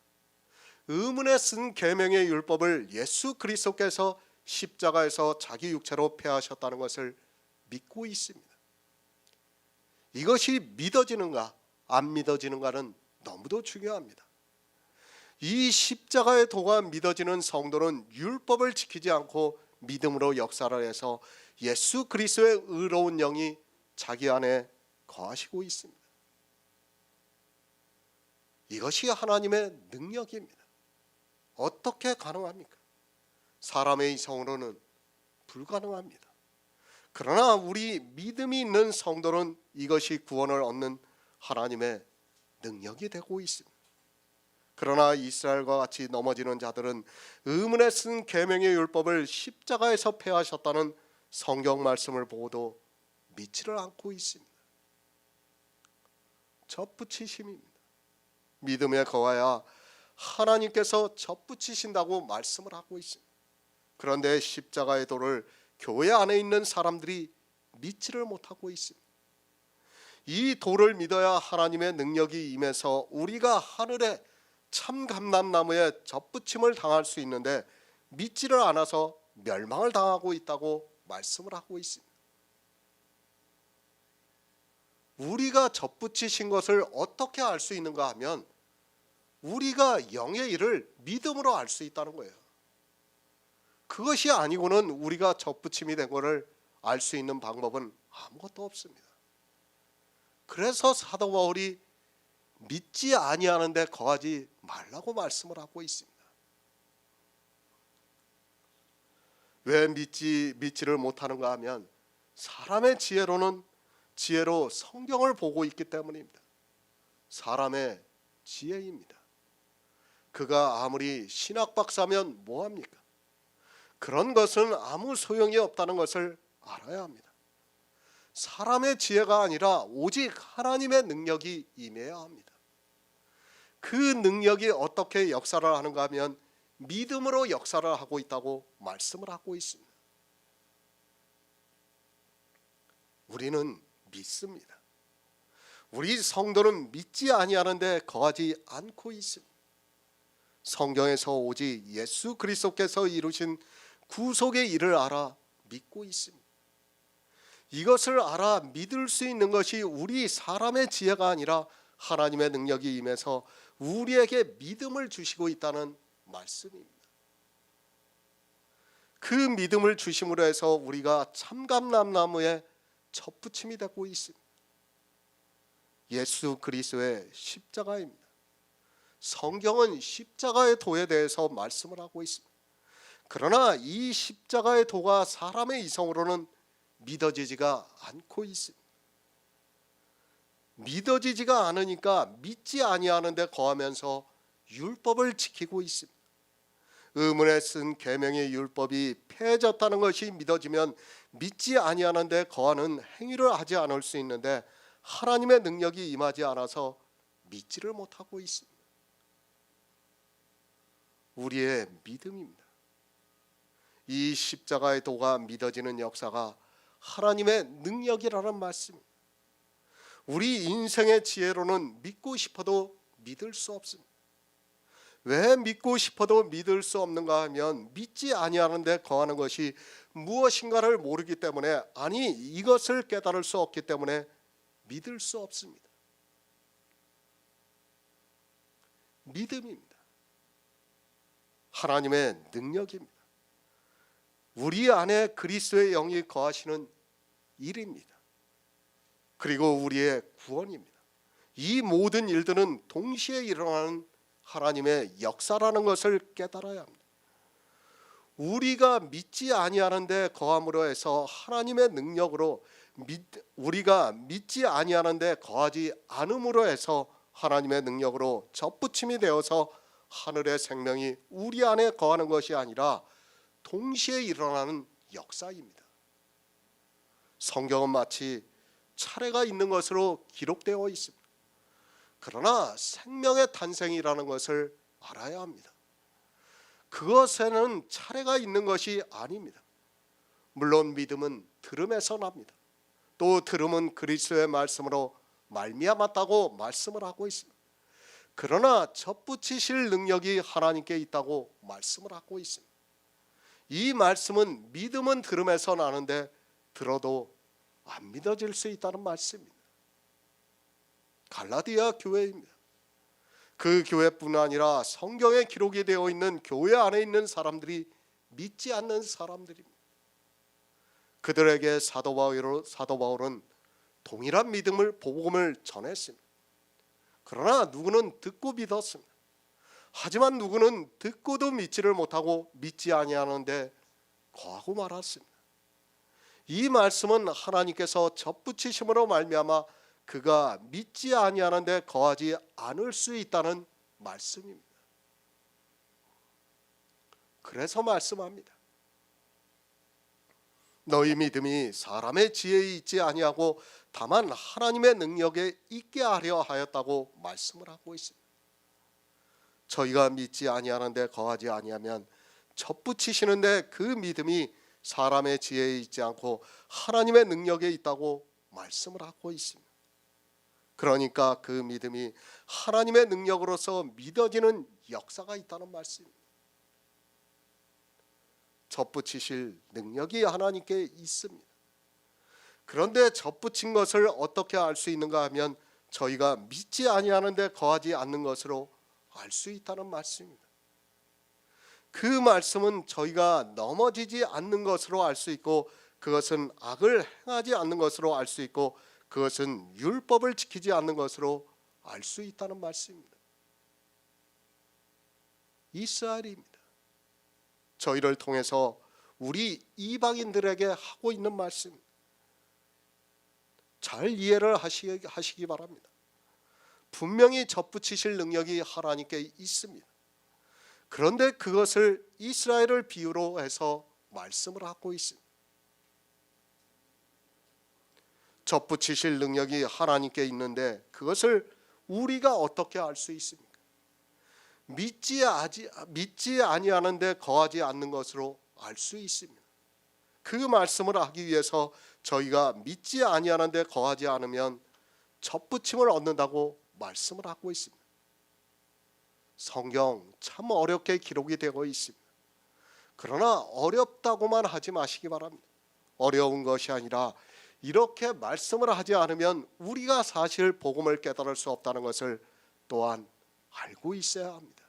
의문에 쓴 계명의 율법을 예수 그리스도께서 십자가에서 자기 육체로 폐하셨다는 것을 믿고 있습니다. 이것이 믿어지는가 안 믿어지는가는 너무도 중요합니다. 이 십자가의 도가 믿어지는 성도는 율법을 지키지 않고 믿음으로 역사를 해서 예수 그리스도의 의로운 영이 자기 안에 거하시고 있습니다. 이것이 하나님의 능력입니다. 어떻게 가능합니까? 사람의 이성으로는 불가능합니다. 그러나 우리 믿음이 있는 성도는 이것이 구원을 얻는 하나님의 능력이 되고 있습니다. 그러나 이스라엘과 같이 넘어지는 자들은 의문에 쓴 계명의 율법을 십자가에서 폐하셨다는 성경 말씀을 보고도 믿지를 않고 있습니다. 접붙이심입니다. 믿음에 거하야 하나님께서 접붙이신다고 말씀을 하고 있습니다. 그런데 십자가의 도를 교회 안에 있는 사람들이 믿지를 못하고 있습니다. 이 도를 믿어야 하나님의 능력이 임해서 우리가 하늘의 참 감람나무에 접붙임을 당할 수 있는데 믿지를 않아서 멸망을 당하고 있다고 말씀을 하고 있습니다. 우리가 접붙이신 것을 어떻게 알 수 있는가 하면 우리가 영의 일을 믿음으로 알 수 있다는 거예요. 그것이 아니고는 우리가 접붙임이 된 것을 알 수 있는 방법은 아무것도 없습니다. 그래서 사도 바울이 믿지 아니하는데 거하지 말라고 말씀을 하고 있습니다. 왜 믿지를 못하는가 하면 사람의 지혜로 성경을 보고 있기 때문입니다. 사람의 지혜입니다. 그가 아무리 신학 박사면 뭐합니까? 그런 것은 아무 소용이 없다는 것을 알아야 합니다. 사람의 지혜가 아니라 오직 하나님의 능력이 임해야 합니다. 그 능력이 어떻게 역사를 하는가 하면 믿음으로 역사를 하고 있다고 말씀을 하고 있습니다. 우리는 믿습니다. 우리 성도는 믿지 아니하는데 거하지 않고 있습니다. 성경에서 오직 예수 그리스도께서 이루신 구속의 일을 알아 믿고 있습니다. 이것을 알아 믿을 수 있는 것이 우리 사람의 지혜가 아니라 하나님의 능력이 임해서 우리에게 믿음을 주시고 있다는 말씀입니다. 그 믿음을 주심으로 해서 우리가 참감람나무에 접붙임이 되고 있습니다. 예수 그리스도의 십자가입니다. 성경은 십자가의 도에 대해서 말씀을 하고 있습니다. 그러나 이 십자가의 도가 사람의 이성으로는 믿어지지가 않고 있습니다. 믿어지지가 않으니까 믿지 아니하는데 거하면서 율법을 지키고 있습니다. 의문에 쓴 계명의 율법이 폐해졌다는 것이 믿어지면 믿지 아니하는데 거하는 행위를 하지 않을 수 있는데 하나님의 능력이 임하지 않아서 믿지를 못하고 있습니다. 우리의 믿음입니다. 이 십자가의 도가 믿어지는 역사가 하나님의 능력이라는 말씀입니다. 우리 인생의 지혜로는 믿고 싶어도 믿을 수 없습니다. 왜 믿고 싶어도 믿을 수 없는가 하면 믿지 아니하는데 거하는 것이 무엇인가를 모르기 때문에, 아니 이것을 깨달을 수 없기 때문에 믿을 수 없습니다. 믿음입니다. 하나님의 능력입니다. 우리 안에 그리스도의 영이 거하시는 일입니다. 그리고 우리의 구원입니다. 이 모든 일들은 동시에 일어나는 하나님의 역사라는 것을 깨달아야 합니다. 우리가 믿지 아니하는데 거함으로 해서 하나님의 능력으로, 우리가 믿지 아니하는데 거하지 않음으로 해서 하나님의 능력으로 접붙임이 되어서 하늘의 생명이 우리 안에 거하는 것이 아니라 동시에 일어나는 역사입니다. 성경은 마치 차례가 있는 것으로 기록되어 있습니다. 그러나 생명의 탄생이라는 것을 알아야 합니다. 그것에는 차례가 있는 것이 아닙니다. 물론 믿음은 들음에서 납니다. 또 들음은 그리스도의 말씀으로 말미암았다고 말씀을 하고 있습니다. 그러나 접붙이실 능력이 하나님께 있다고 말씀을 하고 있습니다. 이 말씀은 믿음은 들음에서 나는데 들어도 안 믿어질 수 있다는 말씀입니다. 갈라디아 교회입니다. 그 교회뿐 아니라 성경에 기록이 되어 있는 교회 안에 있는 사람들이 믿지 않는 사람들입니다. 그들에게 사도 바울은 동일한 복음을 전했습니다. 그러나 누구는 듣고 믿었습니다. 하지만 누구는 듣고도 믿지를 못하고 믿지 아니하는데 거하고 말았습니다. 이 말씀은 하나님께서 접붙이심으로 말미암아 그가 믿지 아니하는데 거하지 않을 수 있다는 말씀입니다. 그래서 말씀합니다. 너희 믿음이 사람의 지혜에 있지 아니하고 다만 하나님의 능력에 있게 하려 하였다고 말씀을 하고 있습니다. 저희가 믿지 아니하는데 거하지 아니하면 접붙이시는데 그 믿음이 사람의 지혜에 있지 않고 하나님의 능력에 있다고 말씀을 하고 있습니다. 그러니까 그 믿음이 하나님의 능력으로서 믿어지는 역사가 있다는 말씀입니다. 접붙이실 능력이 하나님께 있습니다. 그런데 접붙인 것을 어떻게 알 수 있는가 하면 저희가 믿지 아니하는데 거하지 않는 것으로 알 수 있다는 말씀입니다. 그 말씀은 저희가 넘어지지 않는 것으로 알 수 있고, 그것은 악을 행하지 않는 것으로 알 수 있고, 그것은 율법을 지키지 않는 것으로 알 수 있다는 말씀입니다. 이스라엘입니다. 저희를 통해서 우리 이방인들에게 하고 있는 말씀, 잘 이해를 하시기 바랍니다. 분명히 접붙이실 능력이 하나님께 있습니다. 그런데 그것을 이스라엘을 비유로 해서 말씀을 하고 있습니다. 접붙이실 능력이 하나님께 있는데 그것을 우리가 어떻게 알 수 있습니까? 믿지 아니하는데 거하지 않는 것으로 알 수 있습니다. 그 말씀을 하기 위해서 저희가 믿지 아니하는데 거하지 않으면 접붙임을 얻는다고 말씀을 하고 있습니다. 성경 참 어렵게 기록이 되고 있습니다. 그러나 어렵다고만 하지 마시기 바랍니다. 어려운 것이 아니라 이렇게 말씀을 하지 않으면 우리가 사실 복음을 깨달을 수 없다는 것을 또한 알고 있어야 합니다.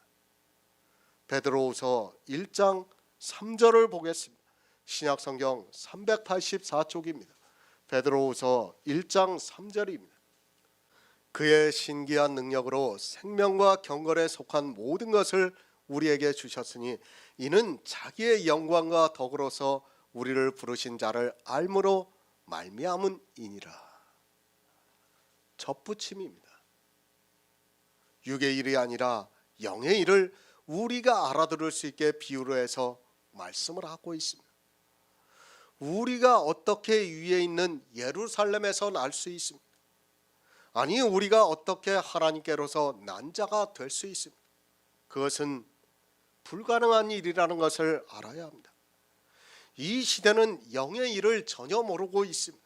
베드로후서 1장 3절을 보겠습니다. 신약성경 384쪽입니다. 베드로후서 1장 3절입니다. 그의 신기한 능력으로 생명과 경건에 속한 모든 것을 우리에게 주셨으니 이는 자기의 영광과 덕으로서 우리를 부르신 자를 알므로 말미암음이니라. 접붙임입니다. 육의 일이 아니라 영의 일을 우리가 알아들을 수 있게 비유로 해서 말씀을 하고 있습니다. 우리가 어떻게 위에 있는 예루살렘에서 날 수 있습니까? 아니, 우리가 어떻게 하나님께로서 난 자가 될 수 있습니까? 그것은 불가능한 일이라는 것을 알아야 합니다. 이 시대는 영의 일을 전혀 모르고 있습니다.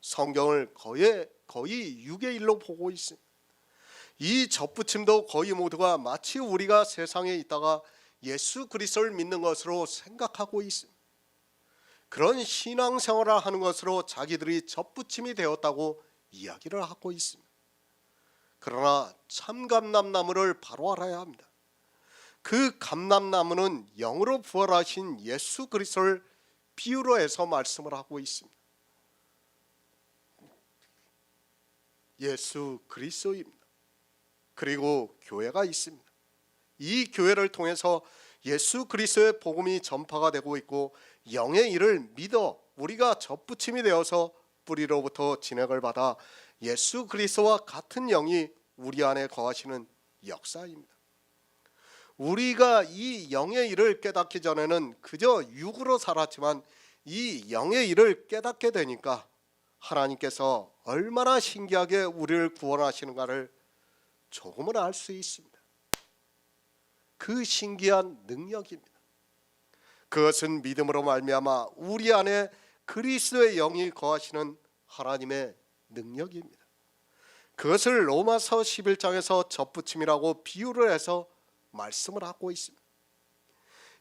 성경을 거의 육의 일로 보고 있습니다. 이 접붙임도 거의 모두가 마치 우리가 세상에 있다가 예수 그리스도를 믿는 것으로 생각하고 있습니다. 그런 신앙생활을 하는 것으로 자기들이 접붙임이 되었다고 이야기를 하고 있습니다. 그러나 참 감람나무를 바로 알아야 합니다. 그 감람나무는 영으로 부활하신 예수 그리스도를 비유로 해서 말씀을 하고 있습니다. 예수 그리스도입니다. 그리고 교회가 있습니다. 이 교회를 통해서 예수 그리스도의 복음이 전파가 되고 있고, 영의 일을 믿어 우리가 접붙임이 되어서 뿌리로부터 진액을 받아 예수 그리스도와 같은 영이 우리 안에 거하시는 역사입니다. 우리가 이 영의 일을 깨닫기 전에는 그저 육으로 살았지만 이 영의 일을 깨닫게 되니까 하나님께서 얼마나 신기하게 우리를 구원하시는가를 조금은 알 수 있습니다. 그 신기한 능력입니다. 그것은 믿음으로 말미암아 우리 안에 그리스도의 영이 거하시는 하나님의 능력입니다. 그것을 로마서 11장에서 접붙임이라고 비유를 해서 말씀을 하고 있습니다.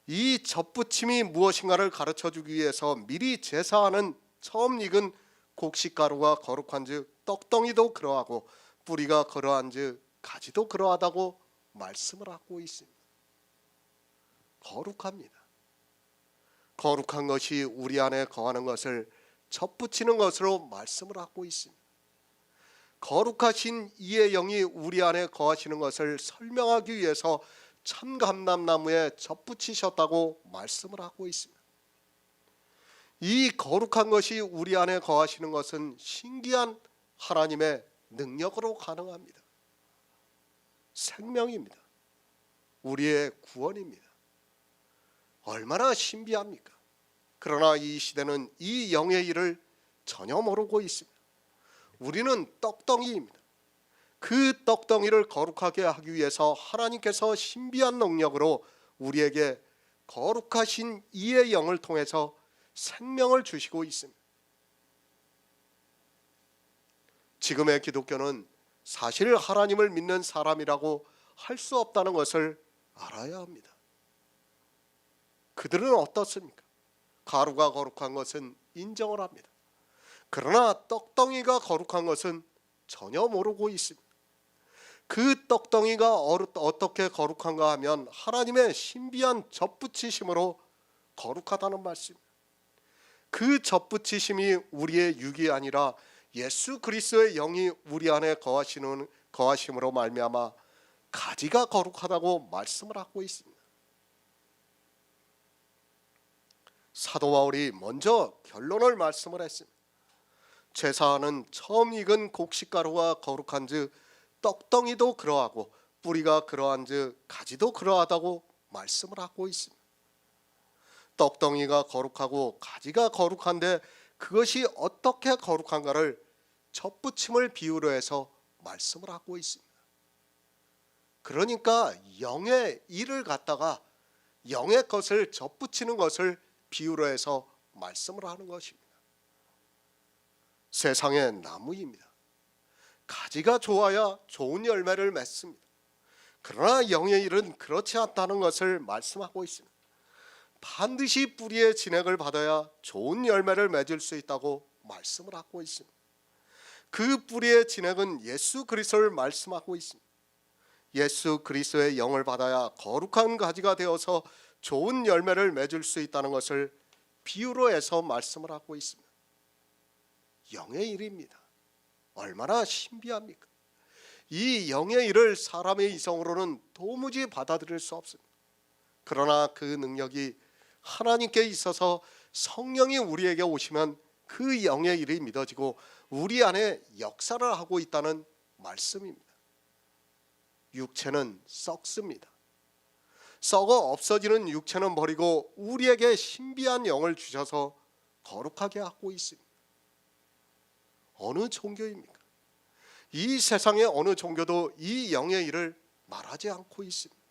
이 접붙임이 무엇인가를 가르쳐주기 위해서 미리 제사하는 처음 익은 곡식가루가 거룩한즉 떡덩이도 그러하고 뿌리가 그러한즉 가지도 그러하다고 말씀을 하고 있습니다. 거룩합니다. 거룩한 것이 우리 안에 거하는 것을 접붙이는 것으로 말씀을 하고 있습니다. 거룩하신 이의 영이 우리 안에 거하시는 것을 설명하기 위해서 참 감람나무에 접붙이셨다고 말씀을 하고 있습니다. 이 거룩한 것이 우리 안에 거하시는 것은 신기한 하나님의 능력으로 가능합니다. 생명입니다. 우리의 구원입니다. 얼마나 신비합니까? 그러나 이 시대는 이 영의 일을 전혀 모르고 있습니다. 우리는 떡덩이입니다. 그 떡덩이를 거룩하게 하기 위해서 하나님께서 신비한 능력으로 우리에게 거룩하신 이의 영을 통해서 생명을 주시고 있습니다. 지금의 기독교는 사실 하나님을 믿는 사람이라고 할 수 없다는 것을 알아야 합니다. 그들은 어떻습니까? 가루가 거룩한 것은 인정을 합니다. 그러나 떡덩이가 거룩한 것은 전혀 모르고 있습니다. 그 떡덩이가 어떻게 거룩한가 하면 하나님의 신비한 젖붙이심으로 거룩하다는 말씀입니다. 그 젖붙이심이 우리의 육이 아니라 예수 그리스도의 영이 우리 안에 거하심으로 말미암아 가지가 거룩하다고 말씀을 하고 있습니다. 사도 바울이 먼저 결론을 말씀을 했습니다. 제사하는 처음 익은 곡식가루가 거룩한즉 떡덩이도 그러하고 뿌리가 그러한즉 가지도 그러하다고 말씀을 하고 있습니다. 떡덩이가 거룩하고 가지가 거룩한데 그것이 어떻게 거룩한가를 젖붙임을 비유로 해서 말씀을 하고 있습니다. 그러니까 영의 일을 갖다가 영의 것을 젖붙이는 것을 비유로 해서 말씀을 하는 것입니다. 세상의 나무입니다. 가지가 좋아야 좋은 열매를 맺습니다. 그러나 영의 일은 그렇지 않다는 것을 말씀하고 있습니다. 반드시 뿌리의 진액을 받아야 좋은 열매를 맺을 수 있다고 말씀을 하고 있습니다. 그 뿌리의 진액은 예수 그리스도를 말씀하고 있습니다. 예수 그리스도의 영을 받아야 거룩한 가지가 되어서 좋은 열매를 맺을 수 있다는 것을 비유로 해서 말씀을 하고 있습니다. 영의 일입니다. 얼마나 신비합니까? 이 영의 일을 사람의 이성으로는 도무지 받아들일 수 없습니다. 그러나 그 능력이 하나님께 있어서 성령이 우리에게 오시면 그 영의 일이 믿어지고 우리 안에 역사를 하고 있다는 말씀입니다. 육체는 썩습니다. 썩어 없어지는 육체는 버리고 우리에게 신비한 영을 주셔서 거룩하게 하고 있습니다. 어느 종교입니까? 이 세상의 어느 종교도 이 영의 일을 말하지 않고 있습니다.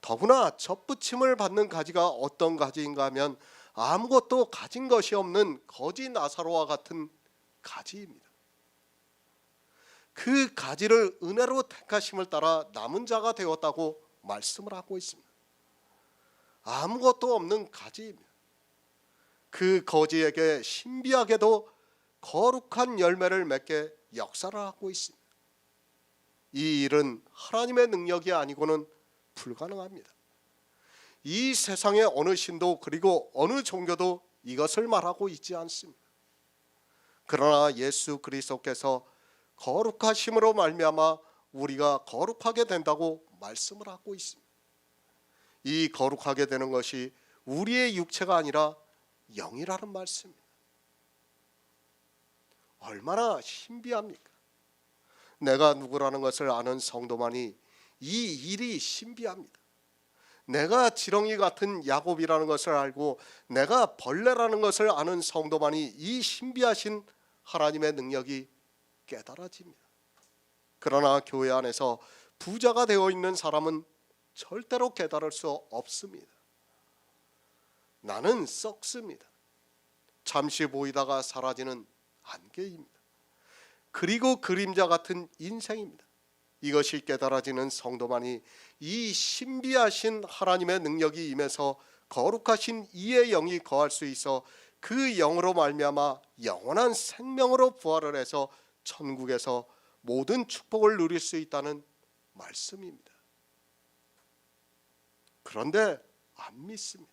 더구나 젖붙임을 받는 가지가 어떤 가지인가 하면 아무것도 가진 것이 없는 거지 나사로와 같은 가지입니다. 그 가지를 은혜로 택하심을 따라 남은 자가 되었다고 말씀을 하고 있습니다. 아무것도 없는 가지입니다. 그 거지에게 신비하게도 거룩한 열매를 맺게 역사를 하고 있습니다. 이 일은 하나님의 능력이 아니고는 불가능합니다. 이 세상의 어느 신도 그리고 어느 종교도 이것을 말하고 있지 않습니다. 그러나 예수 그리스도께서 거룩하심으로 말미암아 우리가 거룩하게 된다고 말씀을 하고 있습니다. 이 거룩하게 되는 것이 우리의 육체가 아니라 영이라는 말씀입니다. 얼마나 신비합니까? 내가 누구라는 것을 아는 성도만이 이 일이 신비합니다. 내가 지렁이 같은 야곱이라는 것을 알고 내가 벌레라는 것을 아는 성도만이 이 신비하신 하나님의 능력이 깨달아집니다. 그러나 교회 안에서 부자가 되어 있는 사람은 절대로 깨달을 수 없습니다. 나는 썩습니다. 잠시 보이다가 사라지는 안개입니다. 그리고 그림자 같은 인생입니다. 이것이 깨달아지는 성도만이 이 신비하신 하나님의 능력이 임해서 거룩하신 이의 영이 거할 수 있어 그 영으로 말미암아 영원한 생명으로 부활을 해서 천국에서 모든 축복을 누릴 수 있다는 말씀입니다. 그런데 안 믿습니다.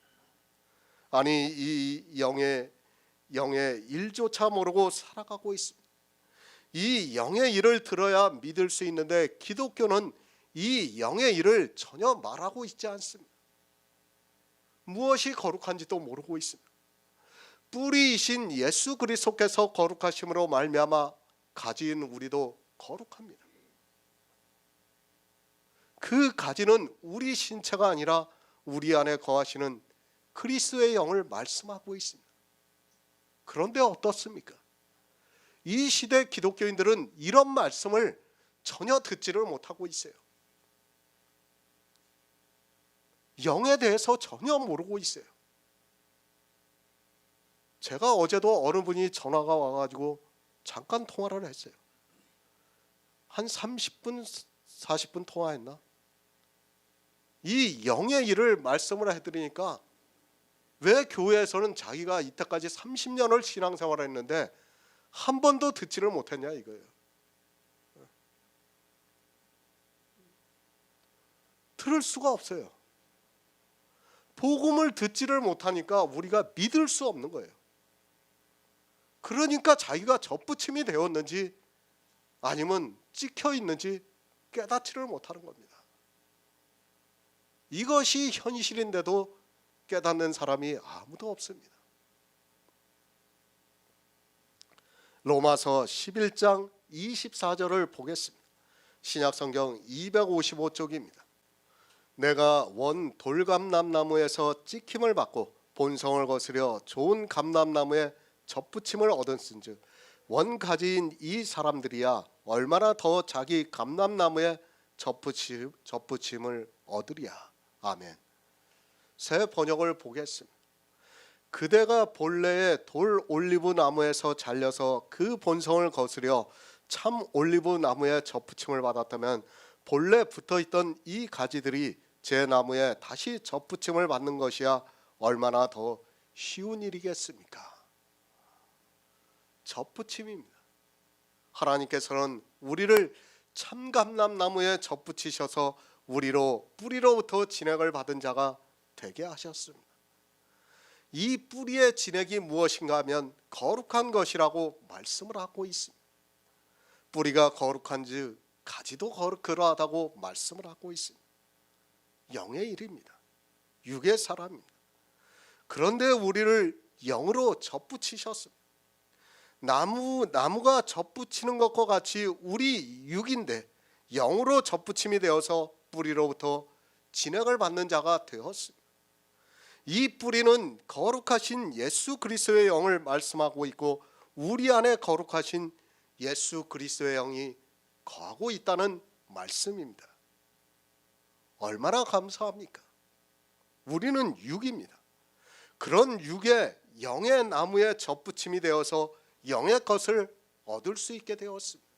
아니 이 영의 일조차 모르고 살아가고 있습니다. 이 영의 일을 들어야 믿을 수 있는데 기독교는 이 영의 일을 전혀 말하고 있지 않습니다. 무엇이 거룩한지도 모르고 있습니다. 뿌리이신 예수 그리스도께서 거룩하심으로 말미암아 가지인 우리도 거룩합니다. 그 가지는 우리 신체가 아니라 우리 안에 거하시는 그리스도의 영을 말씀하고 있습니다. 그런데 어떻습니까? 이 시대 기독교인들은 이런 말씀을 전혀 듣지를 못하고 있어요. 영에 대해서 전혀 모르고 있어요. 제가 어제도 어느 분이 전화가 와가지고 잠깐 통화를 했어요. 한 30분, 40분 통화했나? 이 영의 일을 말씀을 해드리니까 왜 교회에서는 자기가 이때까지 30년을 신앙생활을 했는데 한 번도 듣지를 못했냐 이거예요. 들을 수가 없어요. 복음을 듣지를 못하니까 우리가 믿을 수 없는 거예요. 그러니까 자기가 접붙임이 되었는지 아니면 찍혀 있는지 깨닫지를 못하는 겁니다. 이것이 현실인데도 깨닫는 사람이 아무도 없습니다. 로마서 11장 24절을 보겠습니다. 신약성경 255쪽입니다. 내가 원 돌감람나무에서 찍힘을 받고 본성을 거스려 좋은 감람나무에 접붙임을 얻었은즉 원 가지인 이 사람들이야 얼마나 더 자기 감람나무에 접붙임을 얻으랴. 아멘. 새 번역을 보겠습니다. 그대가 본래의 돌 올리브 나무에서 잘려서 그 본성을 거스려 참 올리브 나무에 접붙임을 받았다면 본래 붙어있던 이 가지들이 제 나무에 다시 접붙임을 받는 것이야 얼마나 더 쉬운 일이겠습니까? 접붙임입니다. 하나님께서는 우리를 참감람나무에 접붙이셔서 우리로 뿌리로부터 진액을 받은 자가 되게 하셨습니다. 이 뿌리의 진액이 무엇인가 하면 거룩한 것이라고 말씀을 하고 있습니다. 뿌리가 거룩한즉 가지도 그러하다고 말씀을 하고 있습니다. 영의 일입니다. 육의 사람입니다. 그런데 우리를 영으로 접붙이셨습니다. 나무가 접붙이는 것과 같이 우리 육인데 영으로 접붙임이 되어서 뿌리로부터 진액을 받는 자가 되었습니다. 이 뿌리는 거룩하신 예수 그리스도의 영을 말씀하고 있고 우리 안에 거룩하신 예수 그리스도의 영이 거하고 있다는 말씀입니다. 얼마나 감사합니까? 우리는 육입니다. 그런 육의 영의 나무에 접붙임이 되어서 영의 것을 얻을 수 있게 되었습니다.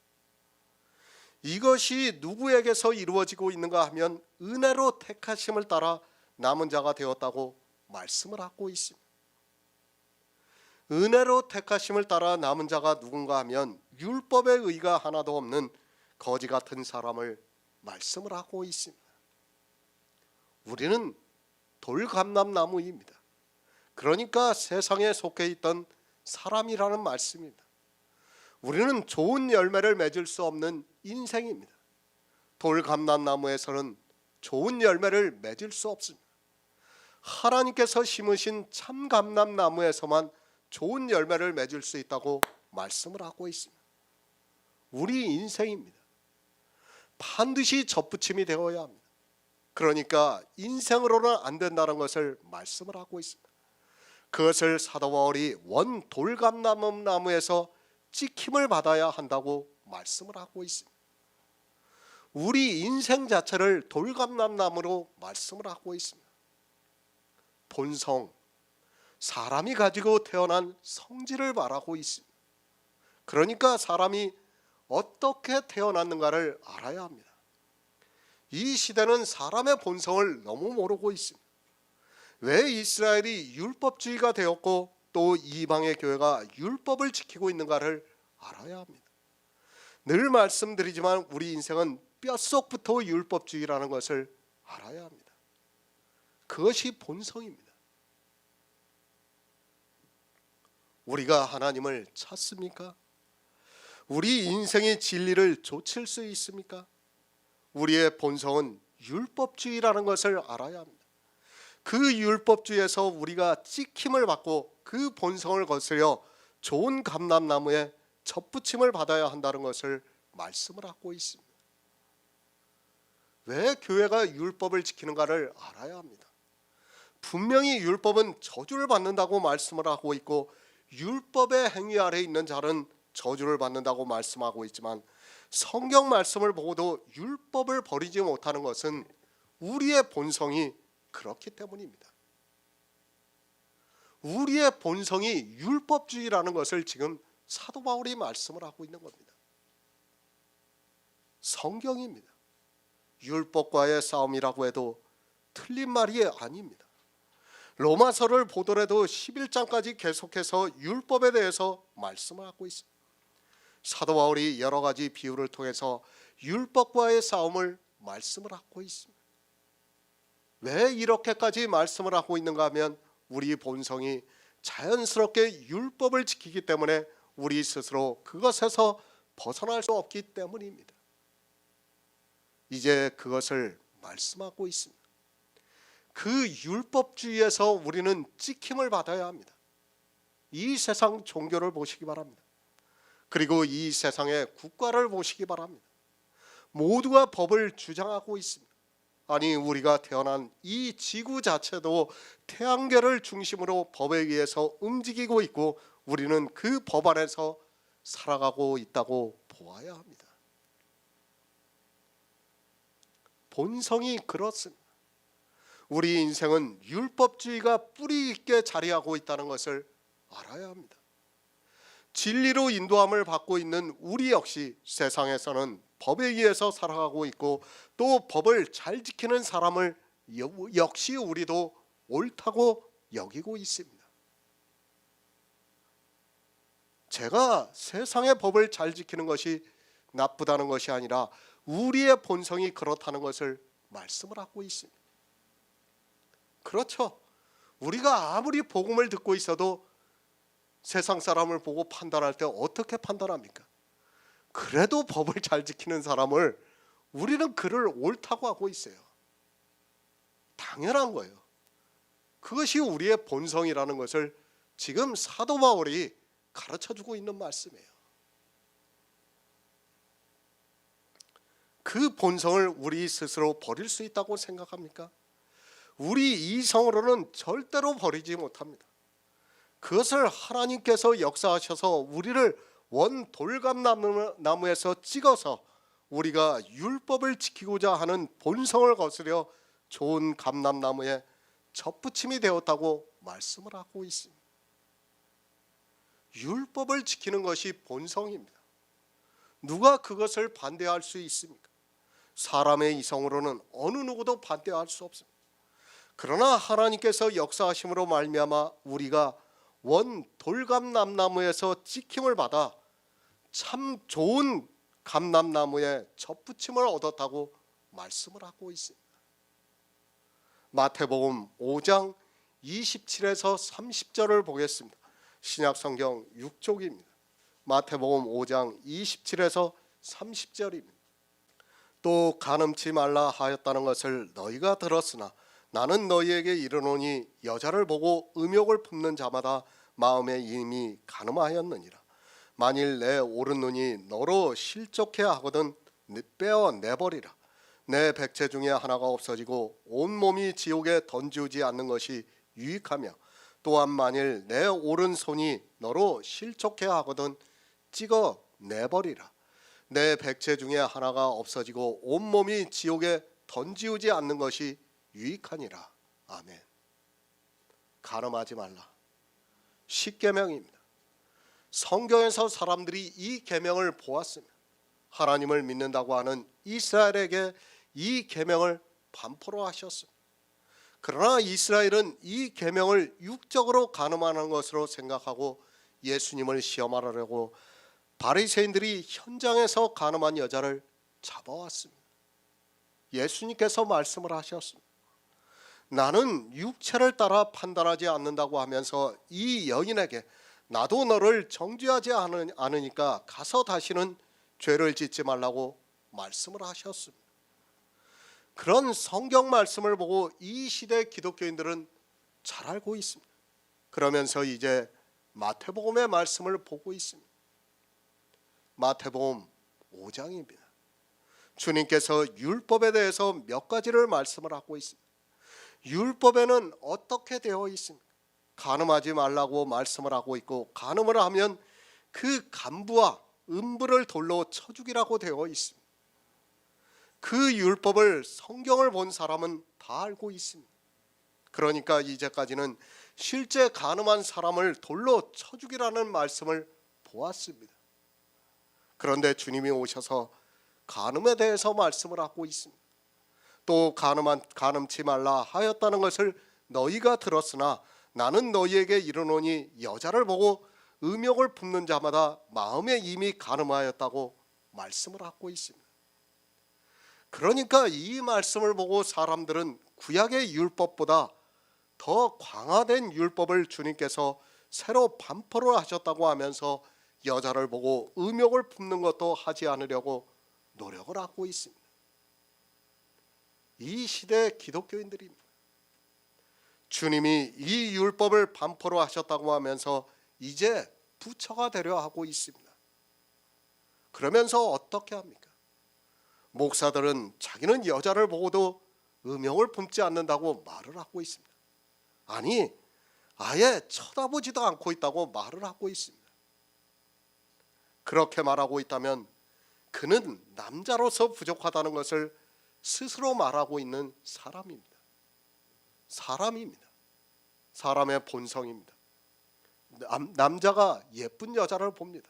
이것이 누구에게서 이루어지고 있는가 하면 은혜로 택하심을 따라 남은 자가 되었다고 말씀을 하고 있습니다. 은혜로 택하심을 따라 남은 자가 누군가 하면 율법의 의가 하나도 없는 거지 같은 사람을 말씀을 하고 있습니다. 우리는 돌감람나무입니다. 그러니까 세상에 속해 있던 사람이라는 말씀입니다. 우리는 좋은 열매를 맺을 수 없는 인생입니다. 돌감람나무에서는 좋은 열매를 맺을 수 없습니다. 하나님께서 심으신 참감람나무에서만 좋은 열매를 맺을 수 있다고 말씀을 하고 있습니다. 우리 인생입니다. 반드시 접붙임이 되어야 합니다. 그러니까 인생으로는 안 된다는 것을 말씀을 하고 있습니다. 그것을 사도 바울이 원 돌감나무에서 찍힘을 받아야 한다고 말씀을 하고 있습니다. 우리 인생 자체를 돌감람나무로 말씀을 하고 있습니다. 본성, 사람이 가지고 태어난 성질을 말하고 있습니다. 그러니까 사람이 어떻게 태어났는가를 알아야 합니다. 이 시대는 사람의 본성을 너무 모르고 있습니다. 왜 이스라엘이 율법주의가 되었고 또 이방의 교회가 율법을 지키고 있는가를 알아야 합니다. 늘 말씀드리지만 우리 인생은 뼛속부터 율법주의라는 것을 알아야 합니다. 그것이 본성입니다. 우리가 하나님을 찾습니까? 우리 인생의 진리를 좇을 수 있습니까? 우리의 본성은 율법주의라는 것을 알아야 합니다. 그 율법주의에서 우리가 찍힘을 받고 그 본성을 거스려 좋은 감람나무에 접붙임을 받아야 한다는 것을 말씀을 하고 있습니다. 왜 교회가 율법을 지키는가를 알아야 합니다. 분명히 율법은 저주를 받는다고 말씀을 하고 있고 율법의 행위 아래 있는 자는 저주를 받는다고 말씀하고 있지만 성경 말씀을 보고도 율법을 버리지 못하는 것은 우리의 본성이 그렇기 때문입니다. 우리의 본성이 율법주의라는 것을 지금 사도 바울이 말씀을 하고 있는 겁니다. 성경입니다. 율법과의 싸움이라고 해도 틀린 말이 아닙니다. 로마서를 보더라도 11장까지 계속해서 율법에 대해서 말씀을 하고 있습니다. 사도 바울이 여러 가지 비유를 통해서 율법과의 싸움을 말씀을 하고 있습니다. 왜 이렇게까지 말씀을 하고 있는가 하면 우리 본성이 자연스럽게 율법을 지키기 때문에 우리 스스로 그것에서 벗어날 수 없기 때문입니다. 이제 그것을 말씀하고 있습니다. 그 율법주의에서 우리는 찍힘을 받아야 합니다. 이 세상 종교를 보시기 바랍니다. 그리고 이 세상의 국가를 보시기 바랍니다. 모두가 법을 주장하고 있습니다. 아니 우리가 태어난 이 지구 자체도 태양계를 중심으로 법에 의해서 움직이고 있고 우리는 그 법 안에서 살아가고 있다고 보아야 합니다. 본성이 그렇습니다. 우리 인생은 율법주의가 뿌리 있게 자리하고 있다는 것을 알아야 합니다. 진리로 인도함을 받고 있는 우리 역시 세상에서는 법에 의해서 살아가고 있고 또 법을 잘 지키는 사람을 역시 우리도 옳다고 여기고 있습니다. 제가 세상의 법을 잘 지키는 것이 나쁘다는 것이 아니라 우리의 본성이 그렇다는 것을 말씀을 하고 있습니다. 그렇죠. 우리가 아무리 복음을 듣고 있어도 세상 사람을 보고 판단할 때 어떻게 판단합니까? 그래도 법을 잘 지키는 사람을 우리는 그를 옳다고 하고 있어요. 당연한 거예요. 그것이 우리의 본성이라는 것을 지금 사도 바울이 가르쳐주고 있는 말씀이에요. 그 본성을 우리 스스로 버릴 수 있다고 생각합니까? 우리 이성으로는 절대로 버리지 못합니다. 그것을 하나님께서 역사하셔서 우리를 원 돌감나무에서 찍어서 우리가 율법을 지키고자 하는 본성을 거스려 좋은 감람나무에 접붙임이 되었다고 말씀을 하고 있습니다. 율법을 지키는 것이 본성입니다. 누가 그것을 반대할 수 있습니까? 사람의 이성으로는 어느 누구도 반대할 수 없습니다. 그러나 하나님께서 역사하심으로 말미암아 우리가 원 돌감람나무에서 찍힘을 받아 참 좋은 감람나무에 접붙임을 얻었다고 말씀을 하고 있습니다. 마태복음 5장 27에서 30절을 보겠습니다. 신약성경 6쪽입니다. 마태복음 5장 27에서 30절입니다. 또 간음치 말라 하였다는 것을 너희가 들었으나 나는 너희에게 이르노니 여자를 보고 음욕을 품는 자마다 마음에 이미 간음하였느니라. 만일 내 오른눈이 너로 실족해 하거든 빼어 내버리라. 내 백체 중에 하나가 없어지고 온몸이 지옥에 던지우지 않는 것이 유익하며 또한 만일 내 오른손이 너로 실족해 하거든 찍어 내버리라. 내 백체 중에 하나가 없어지고 온몸이 지옥에 던지우지 않는 것이 유익하니라. 아멘. 간음하지 말라. 10계명입니다. 성경에서 사람들이 이 계명을 보았습니다. 하나님을 믿는다고 하는 이스라엘에게 이 계명을 반포로 하셨습니다. 그러나 이스라엘은 이 계명을 육적으로 간음하는 것으로 생각하고 예수님을 시험하려고 바리새인들이 현장에서 간음한 여자를 잡아왔습니다. 예수님께서 말씀을 하셨습니다. 나는 육체를 따라 판단하지 않는다고 하면서 이 여인에게 나도 너를 정죄하지 않으니까 가서 다시는 죄를 짓지 말라고 말씀을 하셨습니다. 그런 성경 말씀을 보고 이 시대 기독교인들은 잘 알고 있습니다. 그러면서 이제 마태복음의 말씀을 보고 있습니다. 마태복음 5장입니다. 주님께서 율법에 대해서 몇 가지를 말씀을 하고 있습니다. 율법에는 어떻게 되어 있습니까? 간음하지 말라고 말씀을 하고 있고, 간음을 하면 그 간부와 음부를 돌로 쳐 죽이라고 되어 있습니다. 그 율법을, 성경을 본 사람은 다 알고 있습니다. 그러니까 이제까지는 실제 간음한 사람을 돌로 쳐 죽이라는 말씀을 보았습니다. 그런데 주님이 오셔서 간음에 대해서 말씀을 하고 있습니다. 또 간음치 말라 하였다는 것을 너희가 들었으나 나는 너희에게 이르노니 여자를 보고 음욕을 품는 자마다 마음에 이미 간음하였다고 말씀을 하고 있습니다. 그러니까 이 말씀을 보고 사람들은 구약의 율법보다 더 강화된 율법을 주님께서 새로 반포를 하셨다고 하면서 여자를 보고 음욕을 품는 것도 하지 않으려고 노력을 하고 있습니다. 이 시대 기독교인들입니다. 주님이 이 율법을 반포로 하셨다고 하면서 이제 부처가 되려 하고 있습니다. 그러면서 어떻게 합니까? 목사들은 자기는 여자를 보고도 음욕을 품지 않는다고 말을 하고 있습니다. 아니, 아예 쳐다보지도 않고 있다고 말을 하고 있습니다. 그렇게 말하고 있다면 그는 남자로서 부족하다는 것을 스스로 말하고 있는 사람입니다. 사람입니다. 사람의 본성입니다. 남자가 예쁜 여자를 봅니다.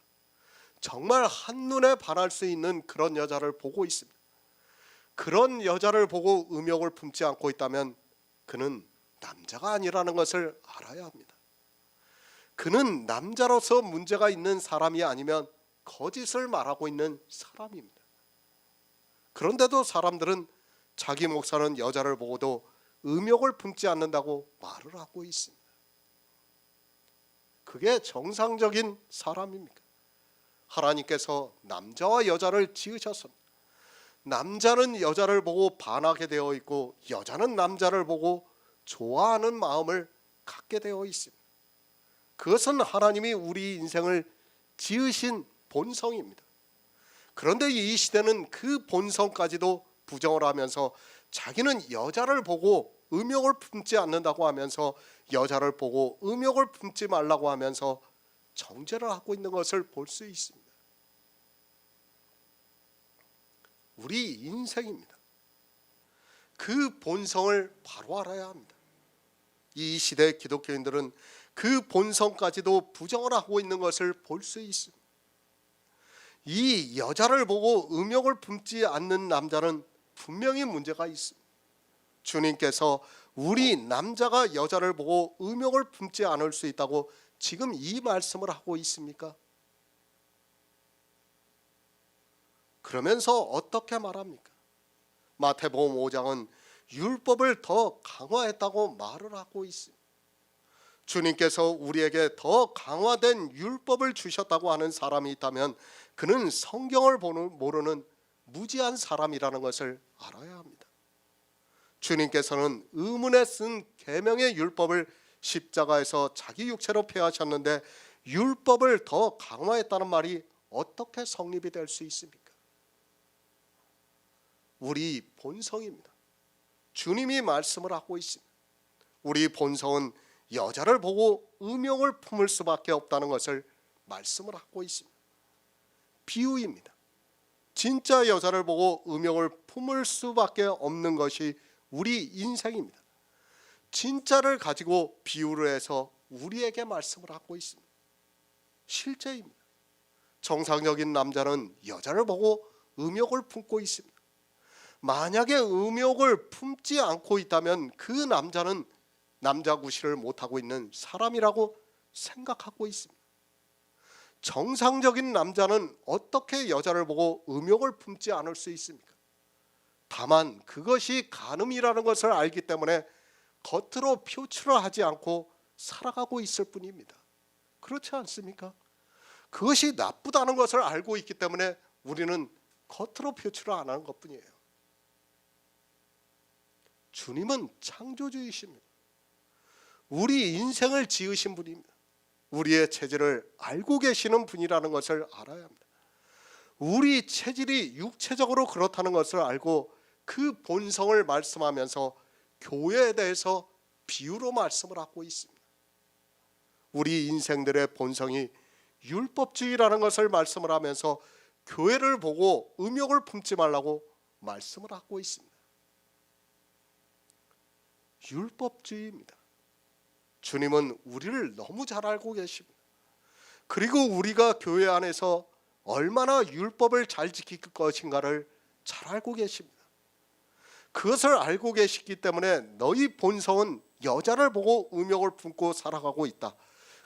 정말 한눈에 반할 수 있는 그런 여자를 보고 있습니다. 그런 여자를 보고 음욕을 품지 않고 있다면 그는 남자가 아니라는 것을 알아야 합니다. 그는 남자로서 문제가 있는 사람이 아니면 거짓을 말하고 있는 사람입니다. 그런데도 사람들은 자기 목사는 여자를 보고도 음욕을 품지 않는다고 말을 하고 있습니다. 그게 정상적인 사람입니까? 하나님께서 남자와 여자를 지으셨습니다. 남자는 여자를 보고 반하게 되어 있고 여자는 남자를 보고 좋아하는 마음을 갖게 되어 있습니다. 그것은 하나님이 우리 인생을 지으신 본성입니다. 그런데 이 시대는 그 본성까지도 부정을 하면서 자기는 여자를 보고 음욕을 품지 않는다고 하면서 여자를 보고 음욕을 품지 말라고 하면서 정죄를 하고 있는 것을 볼 수 있습니다. 우리 인생입니다. 그 본성을 바로 알아야 합니다. 이 시대 기독교인들은 그 본성까지도 부정을 하고 있는 것을 볼 수 있습니다. 이 여자를 보고 음욕을 품지 않는 남자는 분명히 문제가 있습니다. 주님께서 우리 남자가 여자를 보고 음욕을 품지 않을 수 있다고 지금 이 말씀을 하고 있습니까? 그러면서 어떻게 말합니까? 마태복음 5장은 율법을 더 강화했다고 말을 하고 있습니다. 주님께서 우리에게 더 강화된 율법을 주셨다고 하는 사람이 있다면 그는 성경을 모르는 무지한 사람이라는 것을 알아야 합니다. 주님께서는 의문에 쓴 계명의 율법을 십자가에서 자기 육체로 폐하셨는데 율법을 더 강화했다는 말이 어떻게 성립이 될 수 있습니까? 우리 본성입니다. 주님이 말씀을 하고 있습니다. 우리 본성은 여자를 보고 음욕을 품을 수밖에 없다는 것을 말씀을 하고 있습니다. 비유입니다. 진짜 여자를 보고 음욕을 품을 수밖에 없는 것이 우리 인생입니다. 진짜를 가지고 비유를 해서 우리에게 말씀을 하고 있습니다. 실제입니다. 정상적인 남자는 여자를 보고 음욕을 품고 있습니다. 만약에 음욕을 품지 않고 있다면 그 남자는 남자 구실을 못하고 있는 사람이라고 생각하고 있습니다. 정상적인 남자는 어떻게 여자를 보고 음욕을 품지 않을 수 있습니까? 다만 그것이 간음이라는 것을 알기 때문에 겉으로 표출을 하지 않고 살아가고 있을 뿐입니다. 그렇지 않습니까? 그것이 나쁘다는 것을 알고 있기 때문에 우리는 겉으로 표출을 안 하는 것뿐이에요. 주님은 창조주이십니다. 우리 인생을 지으신 분입니다. 우리의 체질을 알고 계시는 분이라는 것을 알아야 합니다. 우리 체질이 육체적으로 그렇다는 것을 알고 그 본성을 말씀하면서 교회에 대해서 비유로 말씀을 하고 있습니다. 우리 인생들의 본성이 율법주의라는 것을 말씀을 하면서 교회를 보고 음욕을 품지 말라고 말씀을 하고 있습니다. 율법주의입니다. 주님은 우리를 너무 잘 알고 계십니다. 그리고 우리가 교회 안에서 얼마나 율법을 잘 지킬 것인가를 잘 알고 계십니다. 그것을 알고 계시기 때문에 너희 본성은 여자를 보고 음욕을 품고 살아가고 있다.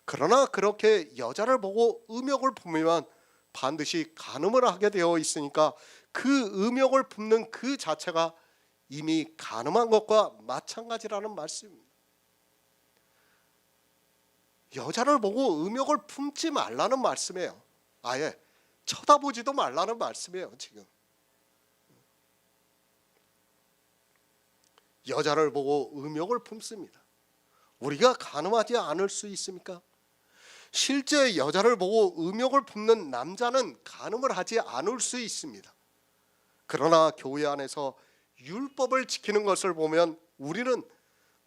그러나 그렇게 여자를 보고 음욕을 품으면 반드시 간음을 하게 되어 있으니까 그 음욕을 품는 그 자체가 이미 간음한 것과 마찬가지라는 말씀입니다. 여자를 보고 음욕을 품지 말라는 말씀이에요. 아예 쳐다보지도 말라는 말씀이에요. 지금 여자를 보고 음욕을 품습니다. 우리가 간음하지 않을 수 있습니까? 실제 여자를 보고 음욕을 품는 남자는 간음을 하지 않을 수 있습니다. 그러나 교회 안에서 율법을 지키는 것을 보면 우리는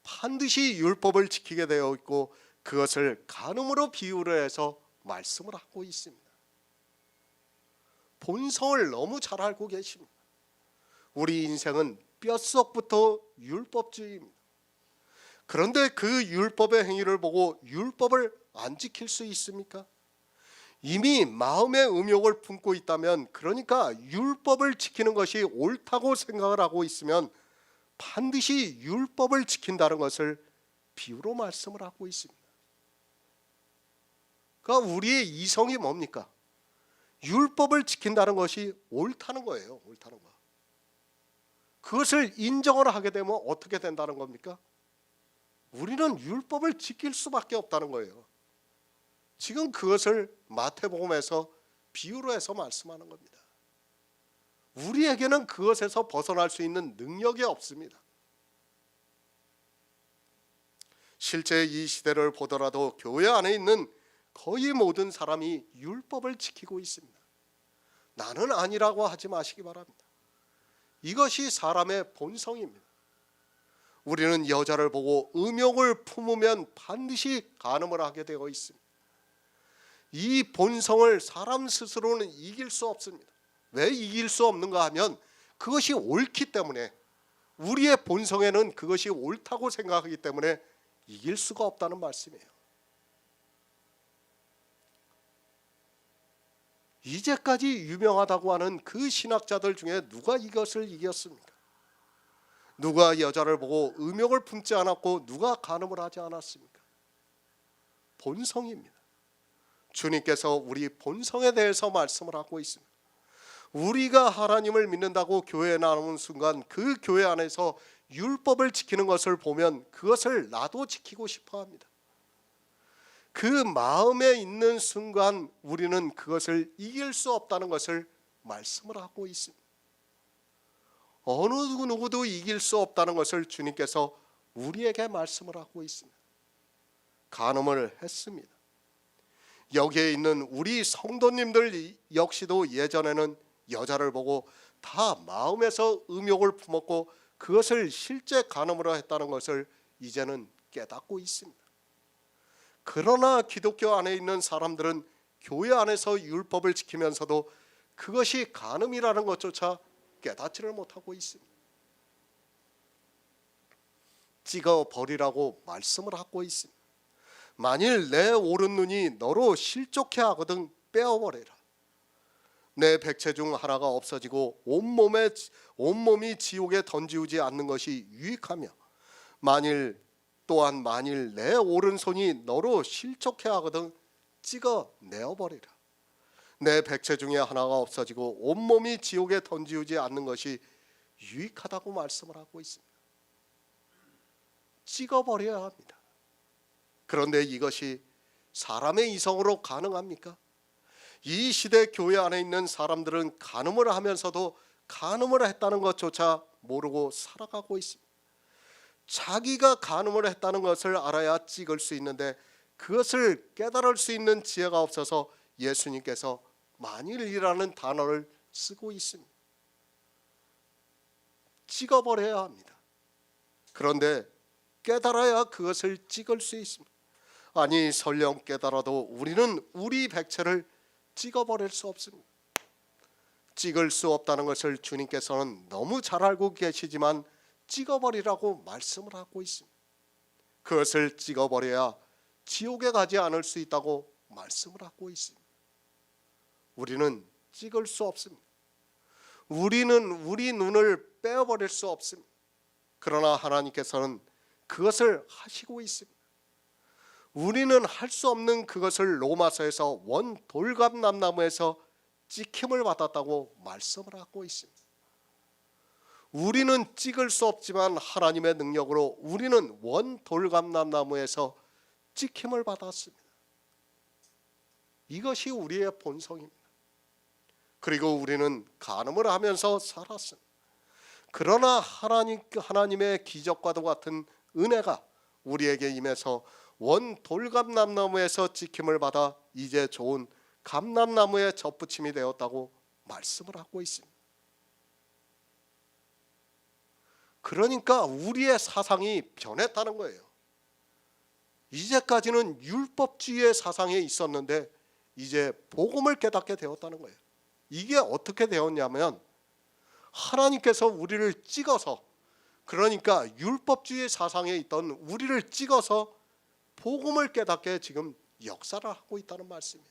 반드시 율법을 지키게 되어 있고 그것을 간음으로 비유를 해서 말씀을 하고 있습니다. 본성을 너무 잘 알고 계십니다. 우리 인생은 뼛속부터 율법주의입니다. 그런데 그 율법의 행위를 보고 율법을 안 지킬 수 있습니까? 이미 마음의 음욕을 품고 있다면, 그러니까 율법을 지키는 것이 옳다고 생각을 하고 있으면 반드시 율법을 지킨다는 것을 비유로 말씀을 하고 있습니다. 그러니까 우리의 이성이 뭡니까? 율법을 지킨다는 것이 옳다는 거예요. 옳다는 거. 그것을 인정을 하게 되면 어떻게 된다는 겁니까? 우리는 율법을 지킬 수밖에 없다는 거예요. 지금 그것을 마태복음에서 비유로 해서 말씀하는 겁니다. 우리에게는 그것에서 벗어날 수 있는 능력이 없습니다. 실제 이 시대를 보더라도 교회 안에 있는 거의 모든 사람이 율법을 지키고 있습니다. 나는 아니라고 하지 마시기 바랍니다. 이것이 사람의 본성입니다. 우리는 여자를 보고 음욕을 품으면 반드시 간음을 하게 되어 있습니다. 이 본성을 사람 스스로는 이길 수 없습니다. 왜 이길 수 없는가 하면 그것이 옳기 때문에, 우리의 본성에는 그것이 옳다고 생각하기 때문에 이길 수가 없다는 말씀이에요. 이제까지 유명하다고 하는 그 신학자들 중에 누가 이것을 이겼습니까? 누가 여자를 보고 음욕을 품지 않았고 누가 간음을 하지 않았습니까? 본성입니다. 주님께서 우리 본성에 대해서 말씀을 하고 있습니다. 우리가 하나님을 믿는다고 교회에 나오는 순간 그 교회 안에서 율법을 지키는 것을 보면 그것을 나도 지키고 싶어 합니다. 그 마음에 있는 순간 우리는 그것을 이길 수 없다는 것을 말씀을 하고 있습니다. 어느 누구도 이길 수 없다는 것을 주님께서 우리에게 말씀을 하고 있습니다. 간음을 했습니다. 여기에 있는 우리 성도님들 역시도 예전에는 여자를 보고 다 마음에서 음욕을 품었고 그것을 실제 간음으로 했다는 것을 이제는 깨닫고 있습니다. 그러나 기독교 안에 있는 사람들은 교회 안에서 율법을 지키면서도 그것이 간음이라는 것조차 깨닫지를 못하고 있습니다. 찍어버리라고 말씀을 하고 있습니다. 만일 내 오른 눈이 너로 실족해 하거든 빼어버려라. 내 백체 중 하나가 없어지고 온몸이 지옥에 던지우지 않는 것이 유익하며, 만일 내 오른손이 너로 실족해 하거든 찍어 내어버리라. 내 백체 중에 하나가 없어지고 온몸이 지옥에 던지우지 않는 것이 유익하다고 말씀을 하고 있습니다. 찍어버려야 합니다. 그런데 이것이 사람의 이성으로 가능합니까? 이 시대 교회 안에 있는 사람들은 간음을 하면서도 간음을 했다는 것조차 모르고 살아가고 있습니다. 자기가 간음을 했다는 것을 알아야 찍을 수 있는데 그것을 깨달을 수 있는 지혜가 없어서 예수님께서 만일이라는 단어를 쓰고 있습니다. 찍어버려야 합니다. 그런데 깨달아야 그것을 찍을 수 있습니다. 아니 설령 깨달아도 우리는 우리 백체를 찍어버릴 수 없습니다. 찍을 수 없다는 것을 주님께서는 너무 잘 알고 계시지만 찍어버리라고 말씀을 하고 있습니다. 그것을 찍어버려야 지옥에 가지 않을 수 있다고 말씀을 하고 있습니다. 우리는 찍을 수 없습니다. 우리는 우리 눈을 빼어버릴 수 없습니다. 그러나 하나님께서는 그것을 하시고 있습니다. 우리는 할 수 없는 그것을 로마서에서 원돌감남나무에서 찍힘을 받았다고 말씀을 하고 있습니다. 우리는 찍을 수 없지만 하나님의 능력으로 우리는 원돌감남나무에서 찍힘을 받았습니다. 이것이 우리의 본성입니다. 그리고 우리는 간음을 하면서 살았습니다. 그러나 하나님의 기적과도 같은 은혜가 우리에게 임해서 원돌감남나무에서 찍힘을 받아 이제 좋은 감람나무에 접붙임이 되었다고 말씀을 하고 있습니다. 그러니까 우리의 사상이 변했다는 거예요. 이제까지는 율법주의의 사상에 있었는데 이제 복음을 깨닫게 되었다는 거예요. 이게 어떻게 되었냐면 하나님께서 우리를 찍어서, 그러니까 율법주의 사상에 있던 우리를 찍어서 복음을 깨닫게 지금 역사를 하고 있다는 말씀이에요.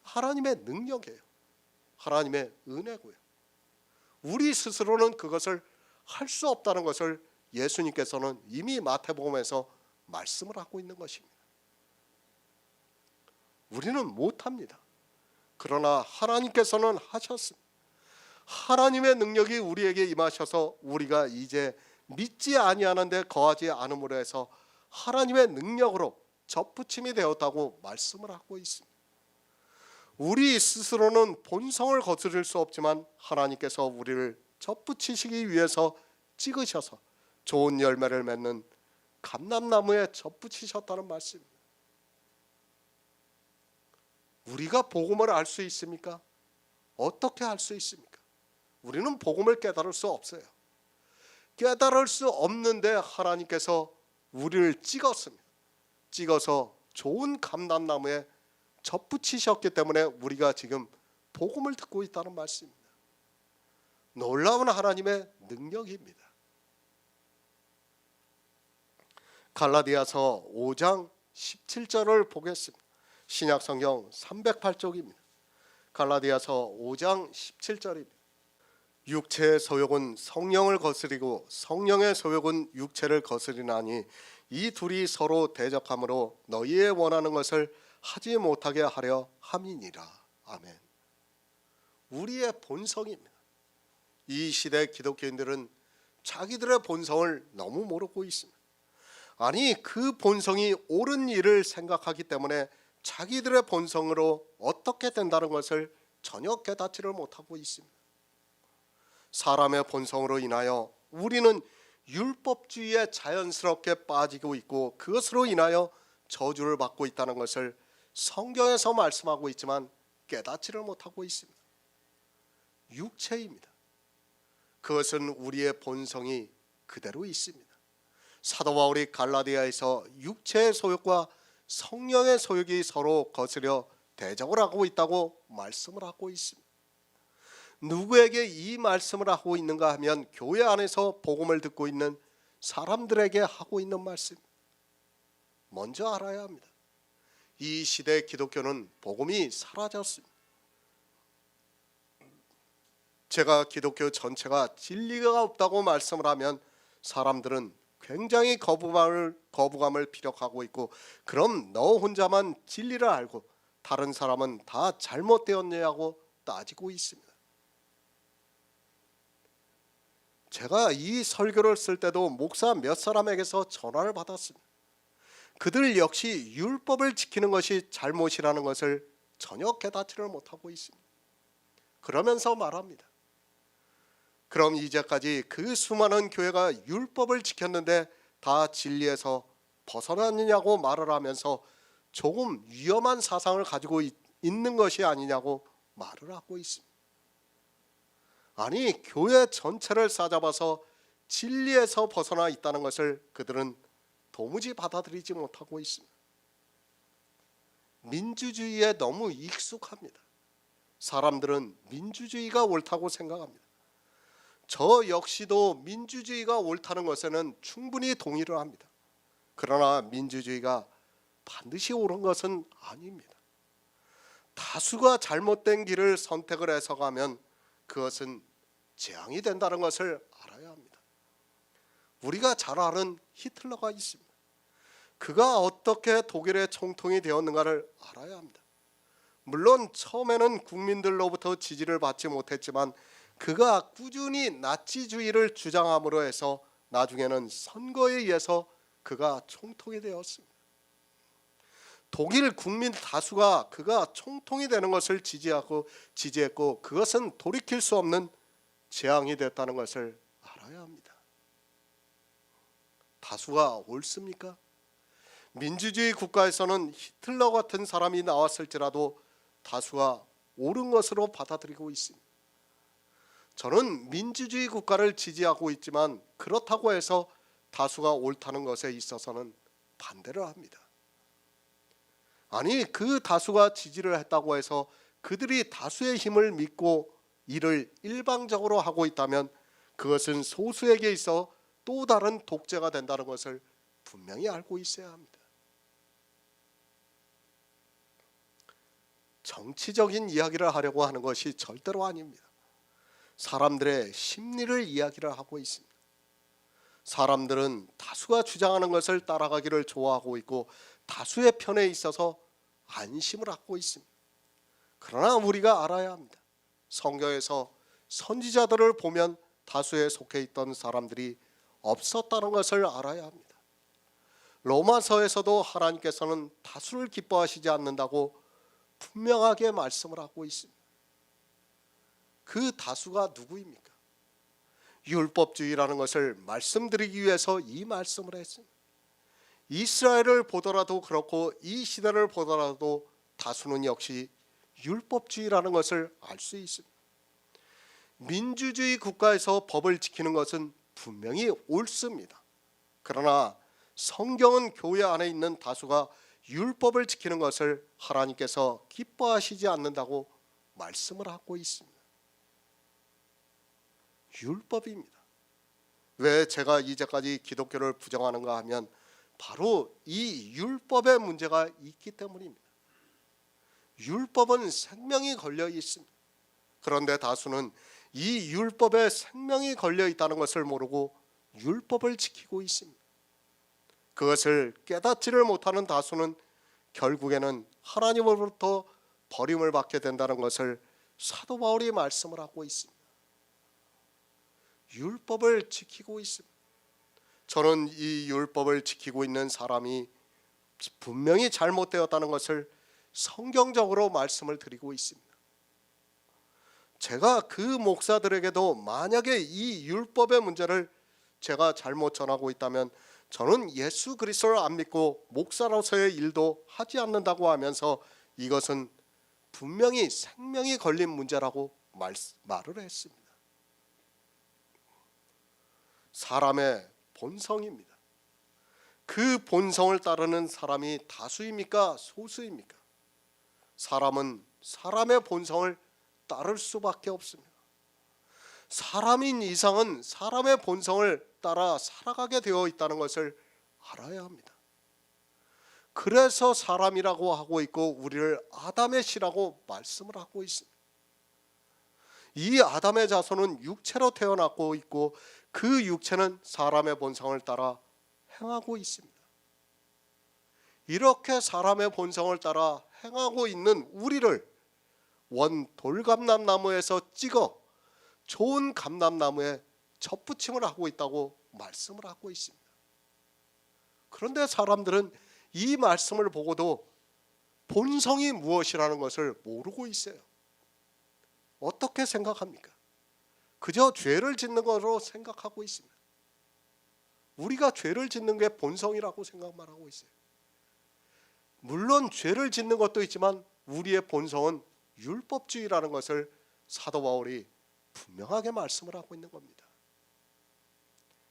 하나님의 능력이에요. 하나님의 은혜고요. 우리 스스로는 그것을 할 수 없다는 것을 예수님께서는 이미 마태복음에서 말씀을 하고 있는 것입니다. 우리는 못합니다. 그러나 하나님께서는 하셨습니다. 하나님의 능력이 우리에게 임하셔서 우리가 이제 믿지 아니하는데 거하지 않음으로 해서 하나님의 능력으로 접붙임이 되었다고 말씀을 하고 있습니다. 우리 스스로는 본성을 거스릴 수 없지만 하나님께서 우리를 접붙이시기 위해서 찍으셔서 좋은 열매를 맺는 감람나무에 접붙이셨다는 말씀입니다. 우리가 복음을 알 수 있습니까? 어떻게 알 수 있습니까? 우리는 복음을 깨달을 수 없어요. 깨달을 수 없는데 하나님께서 우리를 찍었습니다. 찍어서 좋은 감람나무에 접붙이셨기 때문에 우리가 지금 복음을 듣고 있다는 말씀입니다. 놀라운 하나님의 능력입니다. 갈라디아서 5장 17절을 보겠습니다. 신약성경 308쪽입니다. 갈라디아서 5장 17절입니다. 육체의 소욕은 성령을 거스리고 성령의 소욕은 육체를 거스리나니 이 둘이 서로 대적하므로 너희의 원하는 것을 하지 못하게 하려 함이니라. 아멘. 우리의 본성입니다. 이 시대 기독교인들은 자기들의 본성을 너무 모르고 있습니다. 아니 그 본성이 옳은 일을 생각하기 때문에 자기들의 본성으로 어떻게 된다는 것을 전혀 깨닫지를 못하고 있습니다. 사람의 본성으로 인하여 우리는 율법주의에 자연스럽게 빠지고 있고 그것으로 인하여 저주를 받고 있다는 것을 성경에서 말씀하고 있지만 깨닫지를 못하고 있습니다. 육체입니다. 그것은 우리의 본성이 그대로 있습니다. 사도 바울이 갈라디아에서 육체의 소욕과 성령의 소욕이 서로 거스려 대적을 하고 있다고 말씀을 하고 있습니다. 누구에게 이 말씀을 하고 있는가 하면 교회 안에서 복음을 듣고 있는 사람들에게 하고 있는 말씀. 먼저 알아야 합니다. 이 시대 기독교는 복음이 사라졌습니다. 제가 기독교 전체가 진리가 없다고 말씀을 하면 사람들은 굉장히 거부감을 피력하고 있고, 그럼 너 혼자만 진리를 알고 다른 사람은 다 잘못되었냐고 따지고 있습니다. 제가 이 설교를 쓸 때도 목사 몇 사람에게서 전화를 받았습니다. 그들 역시 율법을 지키는 것이 잘못이라는 것을 전혀 깨닫지를 못하고 있습니다. 그러면서 말합니다. 그럼 이제까지 그 수많은 교회가 율법을 지켰는데 다 진리에서 벗어났느냐고 말을 하면서 조금 위험한 사상을 가지고 있는 것이 아니냐고 말을 하고 있습니다. 아니, 교회 전체를 싸잡아서 진리에서 벗어나 있다는 것을 그들은 도무지 받아들이지 못하고 있습니다. 민주주의에 너무 익숙합니다. 사람들은 민주주의가 옳다고 생각합니다. 저 역시도 민주주의가 옳다는 것에는 충분히 동의를 합니다. 그러나 민주주의가 반드시 옳은 것은 아닙니다. 다수가 잘못된 길을 선택을 해서 가면 그것은 재앙이 된다는 것을 알아야 합니다. 우리가 잘 아는 히틀러가 있습니다. 그가 어떻게 독일의 총통이 되었는가를 알아야 합니다. 물론 처음에는 국민들로부터 지지를 받지 못했지만 그가 꾸준히 나치주의를 주장함으로 해서 나중에는 선거에 의해서 그가 총통이 되었습니다. 독일 국민 다수가 그가 총통이 되는 것을 지지했고 그것은 돌이킬 수 없는 재앙이 됐다는 것을 알아야 합니다. 다수가 옳습니까? 민주주의 국가에서는 히틀러 같은 사람이 나왔을지라도 다수가 옳은 것으로 받아들이고 있습니다. 저는 민주주의 국가를 지지하고 있지만 그렇다고 해서 다수가 옳다는 것에 있어서는 반대를 합니다. 아니, 그 다수가 지지를 했다고 해서 그들이 다수의 힘을 믿고 이를 일방적으로 하고 있다면 그것은 소수에게 있어 또 다른 독재가 된다는 것을 분명히 알고 있어야 합니다. 정치적인 이야기를 하려고 하는 것이 절대로 아닙니다. 사람들의 심리를 이야기를 하고 있습니다. 사람들은 다수가 주장하는 것을 따라가기를 좋아하고 있고 다수의 편에 있어서 안심을 갖고 있습니다. 그러나 우리가 알아야 합니다. 성경에서 선지자들을 보면 다수에 속해 있던 사람들이 없었다는 것을 알아야 합니다. 로마서에서도 하나님께서는 다수를 기뻐하시지 않는다고 분명하게 말씀을 하고 있습니다. 그 다수가 누구입니까? 율법주의라는 것을 말씀드리기 위해서 이 말씀을 했습니다. 이스라엘을 보더라도 그렇고 이 시대를 보더라도 다수는 역시 율법주의라는 것을 알 수 있습니다. 민주주의 국가에서 법을 지키는 것은 분명히 옳습니다. 그러나 성경은 교회 안에 있는 다수가 율법을 지키는 것을 하나님께서 기뻐하시지 않는다고 말씀을 하고 있습니다. 율법입니다. 왜 제가 이제까지 기독교를 부정하는가 하면 바로 이 율법의 문제가 있기 때문입니다. 율법은 생명이 걸려 있습니다. 그런데 다수는 이 율법에 생명이 걸려 있다는 것을 모르고 율법을 지키고 있습니다. 그것을 깨닫지를 못하는 다수는 결국에는 하나님으로부터 버림을 받게 된다는 것을 사도 바울이 말씀을 하고 있습니다. 율법을 지키고 있습니다. 저는 이 율법을 지키고 있는 사람이 분명히 잘못되었다는 것을 성경적으로 말씀을 드리고 있습니다. 제가 그 목사들에게도 만약에 이 율법의 문제를 제가 잘못 전하고 있다면 저는 예수 그리스도를 안 믿고 목사로서의 일도 하지 않는다고 하면서 이것은 분명히 생명이 걸린 문제라고 말을 했습니다. 사람의 본성입니다. 그 본성을 따르는 사람이 다수입니까? 소수입니까? 사람은 사람의 본성을 따를 수밖에 없습니다. 사람인 이상은 사람의 본성을 따라 살아가게 되어 있다는 것을 알아야 합니다. 그래서 사람이라고 하고 있고 우리를 아담의 씨라고 말씀을 하고 있습니다. 이 아담의 자손은 육체로 태어났고 있고 그 육체는 사람의 본성을 따라 행하고 있습니다. 이렇게 사람의 본성을 따라 행하고 있는 우리를 원 돌감람나무에서 찍어 좋은 감람나무에 접붙임을 하고 있다고 말씀을 하고 있습니다. 그런데 사람들은 이 말씀을 보고도 본성이 무엇이라는 것을 모르고 있어요. 어떻게 생각합니까? 그저 죄를 짓는 것으로 생각하고 있습니다. 우리가 죄를 짓는 게 본성이라고 생각만 하고 있어요. 물론 죄를 짓는 것도 있지만 우리의 본성은 율법주의라는 것을 사도 바울이 분명하게 말씀을 하고 있는 겁니다.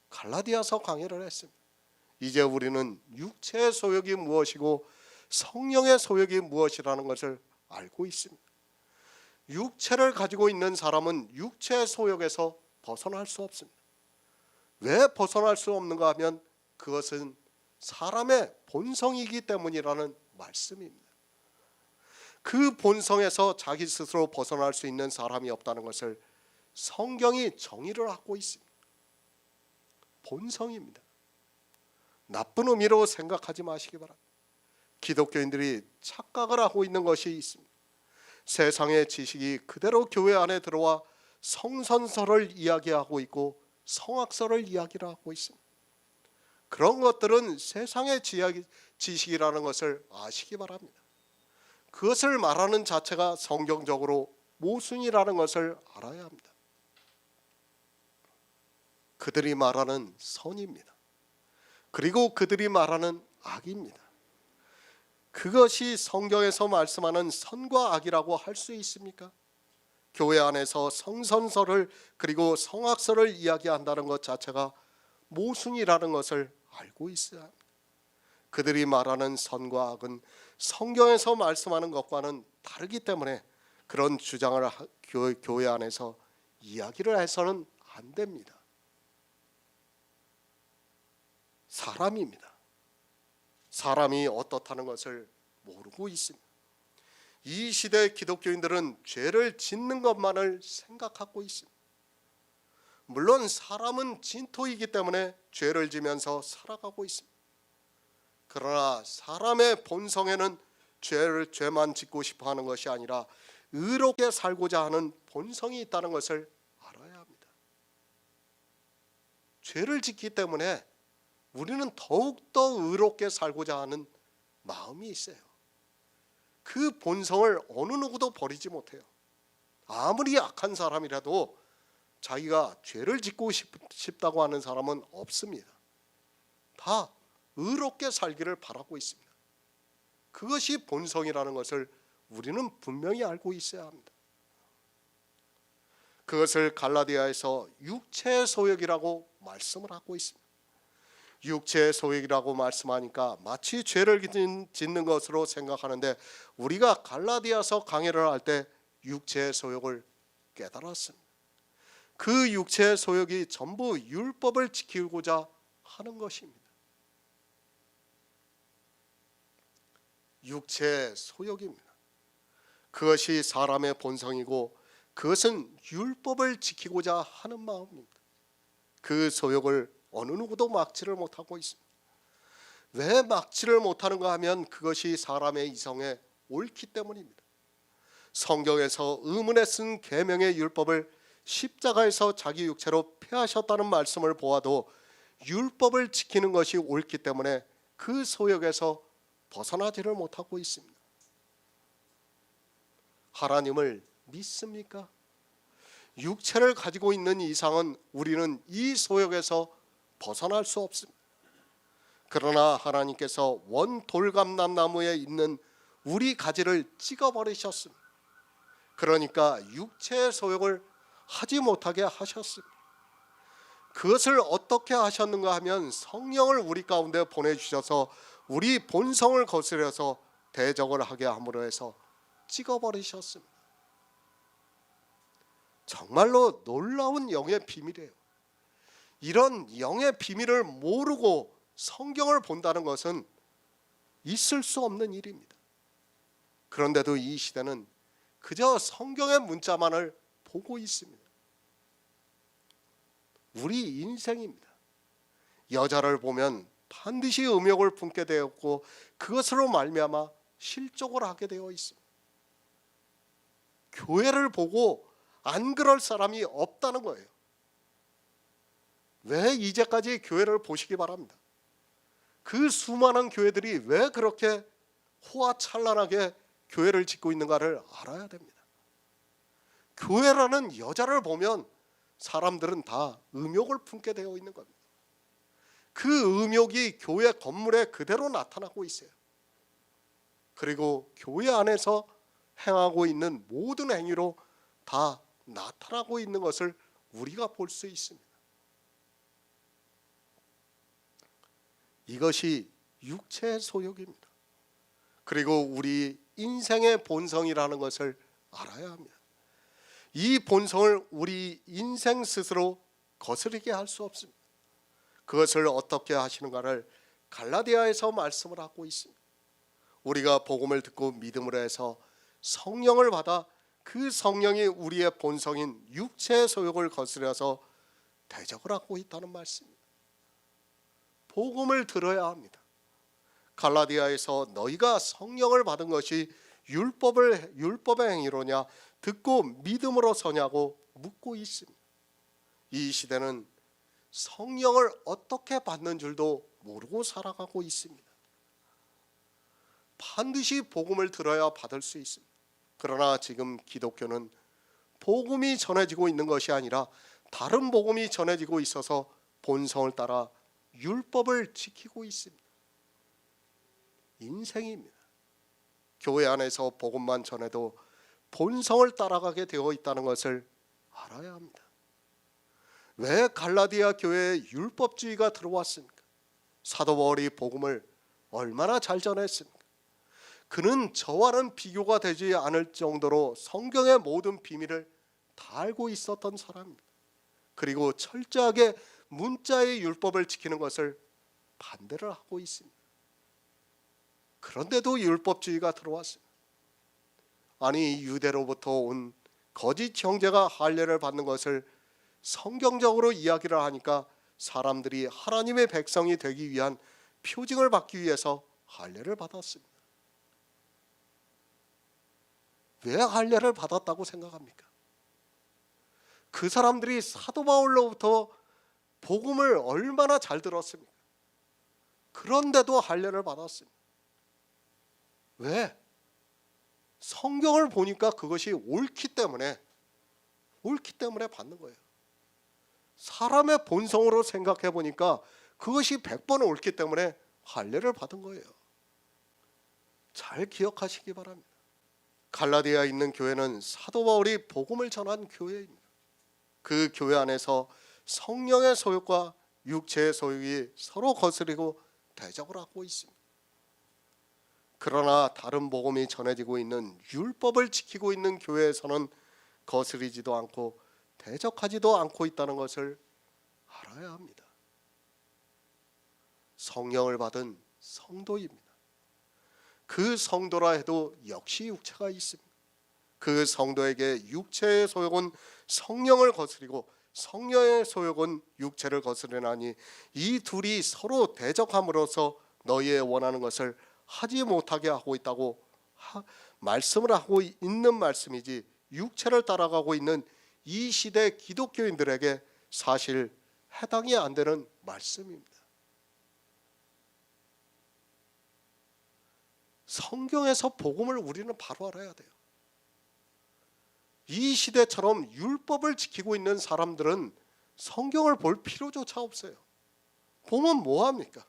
갈라디아서 강해를 했습니다. 이제 우리는 육체의 소욕이 무엇이고 성령의 소욕이 무엇이라는 것을 알고 있습니다. 육체를 가지고 있는 사람은 육체의 소욕에서 벗어날 수 없습니다. 왜 벗어날 수 없는가 하면 그것은 사람의 본성이기 때문이라는 말씀입니다. 그 본성에서 자기 스스로 벗어날 수 있는 사람이 없다는 것을 성경이 정의를 하고 있습니다. 본성입니다. 나쁜 의미로 생각하지 마시기 바랍니다. 기독교인들이 착각을 하고 있는 것이 있습니다. 세상의 지식이 그대로 교회 안에 들어와 성선설을 이야기하고 있고 성악설을 이야기를 하고 있습니다. 그런 것들은 세상의 지식이라는 것을 아시기 바랍니다. 그것을 말하는 자체가 성경적으로 모순이라는 것을 알아야 합니다. 그들이 말하는 선입니다. 그리고 그들이 말하는 악입니다. 그것이 성경에서 말씀하는 선과 악이라고 할 수 있습니까? 교회 안에서 성선설을 그리고 성악설을 이야기한다는 것 자체가 모순이라는 것을 알고 있어야 합니다. 그들이 말하는 선과 악은 성경에서 말씀하는 것과는 다르기 때문에 그런 주장을 교회 안에서 이야기를 해서는 안 됩니다. 사람입니다. 사람이 어떻다는 것을 모르고 있습니다. 이 시대 기독교인들은 죄를 짓는 것만을 생각하고 있습니다. 물론 사람은 진토이기 때문에 죄를 지면서 살아가고 있습니다. 그러나 사람의 본성에는 죄만 짓고 싶어 하는 것이 아니라 의롭게 살고자 하는 본성이 있다는 것을 알아야 합니다. 죄를 짓기 때문에 우리는 더욱더 의롭게 살고자 하는 마음이 있어요. 그 본성을 어느 누구도 버리지 못해요. 아무리 악한 사람이라도 자기가 죄를 짓고 싶다고 하는 사람은 없습니다. 다 의롭게 살기를 바라고 있습니다. 그것이 본성이라는 것을 우리는 분명히 알고 있어야 합니다. 그것을 갈라디아에서 육체의 소욕이라고 말씀을 하고 있습니다. 육체의 소욕이라고 말씀하니까 마치 죄를 짓는 것으로 생각하는데 우리가 갈라디아서 강해를 할 때 육체의 소욕을 깨달았습니다. 그 육체의 소욕이 전부 율법을 지키고자 하는 것입니다. 육체의 소욕입니다. 그것이 사람의 본성이고 그것은 율법을 지키고자 하는 마음입니다. 그 소욕을 어느 누구도 막지를 못하고 있습니다. 왜 막지를 못하는가 하면 그것이 사람의 이성에 옳기 때문입니다. 성경에서 의문에 쓴 계명의 율법을 십자가에서 자기 육체로 폐하셨다는 말씀을 보아도 율법을 지키는 것이 옳기 때문에 그 소욕에서 벗어나지를 못하고 있습니다. 하나님을 믿습니까? 육체를 가지고 있는 이상은 우리는 이 소욕에서 벗어날 수 없습니다. 그러나 하나님께서 원 돌감람나무에 있는 우리 가지를 찍어버리셨습니다. 그러니까 육체의 소욕을 하지 못하게 하셨습니다. 그것을 어떻게 하셨는가 하면 성령을 우리 가운데 보내주셔서 우리 본성을 거스려서 대적을 하게 함으로 해서 찍어버리셨습니다. 정말로 놀라운 영의 비밀이에요. 이런 영의 비밀을 모르고 성경을 본다는 것은 있을 수 없는 일입니다. 그런데도 이 시대는 그저 성경의 문자만을 보고 있습니다. 우리 인생입니다. 여자를 보면 반드시 음욕을 품게 되었고 그것으로 말미암아 실족을 하게 되어 있습니다. 교회를 보고 안 그럴 사람이 없다는 거예요. 왜 이제까지 교회를 보시기 바랍니다. 그 수많은 교회들이 왜 그렇게 호화찬란하게 교회를 짓고 있는가를 알아야 됩니다. 교회라는 여자를 보면 사람들은 다 음욕을 품게 되어 있는 겁니다. 그 음욕이 교회 건물에 그대로 나타나고 있어요. 그리고 교회 안에서 행하고 있는 모든 행위로 다 나타나고 있는 것을 우리가 볼 수 있습니다. 이것이 육체의 소욕입니다. 그리고 우리 인생의 본성이라는 것을 알아야 합니다. 이 본성을 우리 인생 스스로 거스르게 할 수 없습니다. 그것을 어떻게 하시는가를 갈라디아에서 말씀을 하고 있습니다. 우리가 복음을 듣고 믿음으로 해서 성령을 받아 그 성령이 우리의 본성인 육체의 소욕을 거스려서 대적을 하고 있다는 말씀입니다. 복음을 들어야 합니다. 갈라디아에서 너희가 성령을 받은 것이 율법의 행위로냐 듣고 믿음으로 서냐고 묻고 있습니다. 이 시대는 성령을 어떻게 받는 줄도 모르고 살아가고 있습니다. 반드시 복음을 들어야 받을 수 있습니다. 그러나 지금 기독교는 복음이 전해지고 있는 것이 아니라 다른 복음이 전해지고 있어서 본성을 따라 율법을 지키고 있습니다. 인생입니다. 교회 안에서 복음만 전해도 본성을 따라가게 되어 있다는 것을 알아야 합니다. 왜 갈라디아 교회에 율법주의가 들어왔습니까? 사도 바울이 복음을 얼마나 잘 전했습니까? 그는 저와는 비교가 되지 않을 정도로 성경의 모든 비밀을 다 알고 있었던 사람입니다. 그리고 철저하게 문자의 율법을 지키는 것을 반대를 하고 있습니다. 그런데도 율법주의가 들어왔습니다. 아니, 유대로부터 온 거짓 형제가 할례를 받는 것을 성경적으로 이야기를 하니까 사람들이 하나님의 백성이 되기 위한 표징을 받기 위해서 할례를 받았습니다. 왜 할례를 받았다고 생각합니까? 그 사람들이 사도 바울로부터 복음을 얼마나 잘 들었습니까? 그런데도 할례를 받았습니다. 왜? 성경을 보니까 그것이 옳기 때문에 받는 거예요. 사람의 본성으로 생각해 보니까 그것이 100번 옳기 때문에 할례를 받은 거예요. 잘 기억하시기 바랍니다. 갈라디아에 있는 교회는 사도 바울이 복음을 전한 교회입니다. 그 교회 안에서 성령의 소욕과 육체의 소욕이 서로 거스리고 대적을 하고 있습니다. 그러나 다른 복음이 전해지고 있는 율법을 지키고 있는 교회에서는 거스리지도 않고 대적하지도 않고 있다는 것을 알아야 합니다. 성령을 받은 성도입니다. 그 성도라 해도 역시 육체가 있습니다. 그 성도에게 육체의 소욕은 성령을 거스리고 성령의 소욕은 육체를 거스르나니 이 둘이 서로 대적함으로써 너희의 원하는 것을 하지 못하게 하고 있다고 말씀을 하고 있는 말씀이지, 육체를 따라가고 있는 이 시대 기독교인들에게 사실 해당이 안 되는 말씀입니다. 성경에서 복음을 우리는 바로 알아야 돼요. 이 시대처럼 율법을 지키고 있는 사람들은 성경을 볼 필요조차 없어요. 보면 뭐합니까?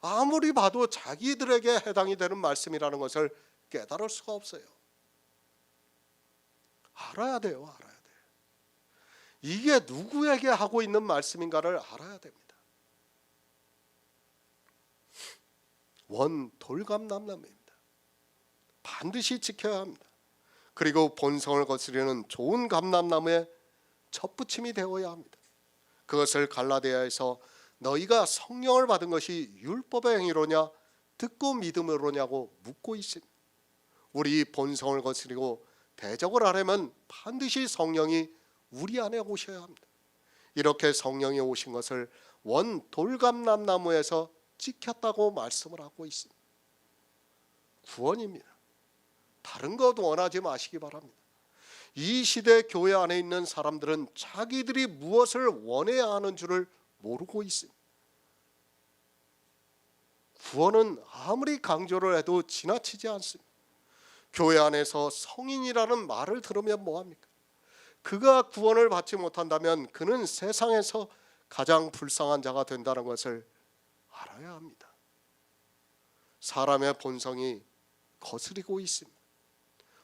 아무리 봐도 자기들에게 해당이 되는 말씀이라는 것을 깨달을 수가 없어요. 알아야 돼요. 알아야 돼요. 이게 누구에게 하고 있는 말씀인가를 알아야 됩니다. 원 돌감남나무입니다. 반드시 지켜야 합니다. 그리고 본성을 거스르는 좋은 감람나무의 첫붙임이 되어야 합니다. 그것을 갈라디아에서 너희가 성령을 받은 것이 율법의 행위로냐 듣고 믿음으로냐고 묻고 있습니다. 우리 본성을 거스리고 대적을 하려면 반드시 성령이 우리 안에 오셔야 합니다. 이렇게 성령이 오신 것을 원 돌감람나무에서 찍혔다고 말씀을 하고 있습니다. 구원입니다. 다른 것 원하지 마시기 바랍니다. 이 시대 교회 안에 있는 사람들은 자기들이 무엇을 원해야 하는 줄을 모르고 있습니다. 구원은 아무리 강조를 해도 지나치지 않습니다. 교회 안에서 성인이라는 말을 들으면 뭐합니까? 그가 구원을 받지 못한다면 그는 세상에서 가장 불쌍한 자가 된다는 것을 알아야 합니다. 사람의 본성이 거스리고 있습니다.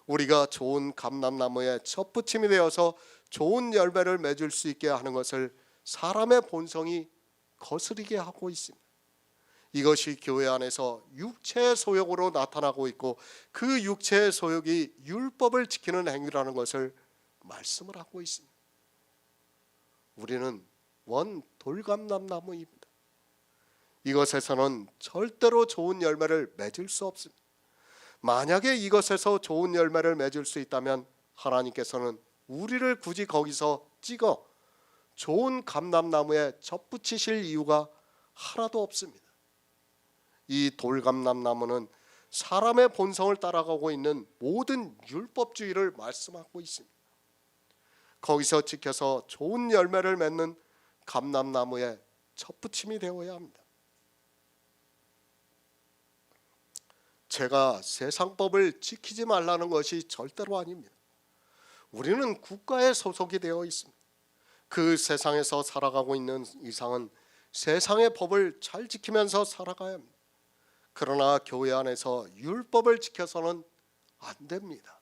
우리가 좋은 감람나무의 첩붙임이 되어서 좋은 열매를 맺을 수 있게 하는 것을 사람의 본성이 거스리게 하고 있습니다. 이것이 교회 안에서 육체의 소욕으로 나타나고 있고 그 육체의 소욕이 율법을 지키는 행위라는 것을 말씀을 하고 있습니다. 우리는 원 돌감람나무입니다. 이것에서는 절대로 좋은 열매를 맺을 수 없습니다. 만약에 이것에서 좋은 열매를 맺을 수 있다면 하나님께서는 우리를 굳이 거기서 찍어 좋은 감람나무에 접붙이실 이유가 하나도 없습니다. 이 돌감람나무는 사람의 본성을 따라가고 있는 모든 율법주의를 말씀하고 있습니다. 거기서 지켜서 좋은 열매를 맺는 감람나무에 접붙임이 되어야 합니다. 제가 세상법을 지키지 말라는 것이 절대로 아닙니다. 우리는 국가에 소속이 되어 있습니다. 그 세상에서 살아가고 있는 이상은 세상의 법을 잘 지키면서 살아가야 합니다. 그러나 교회 안에서 율법을 지켜서는 안 됩니다.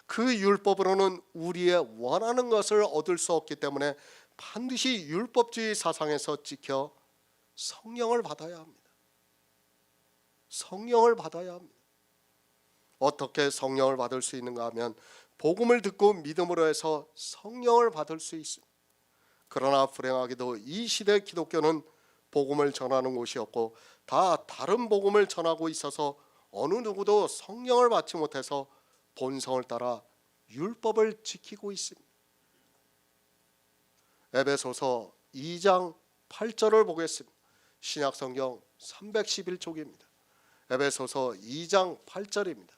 그 율법으로는 우리의 원하는 것을 얻을 수 없기 때문에 반드시 율법주의 사상에서 지켜 성령을 받아야 합니다. 성령을 받아야 합니다. 어떻게 성령을 받을 수 있는가 하면 복음을 듣고 믿음으로 해서 성령을 받을 수 있습니다. 그러나 불행하게도 이 시대 기독교는 복음을 전하는 곳이었고 다 다른 복음을 전하고 있어서 어느 누구도 성령을 받지 못해서 본성을 따라 율법을 지키고 있습니다. 에베소서 2장 8절을 보겠습니다. 신약성경 311쪽입니다. 에베소서 2장 8절입니다.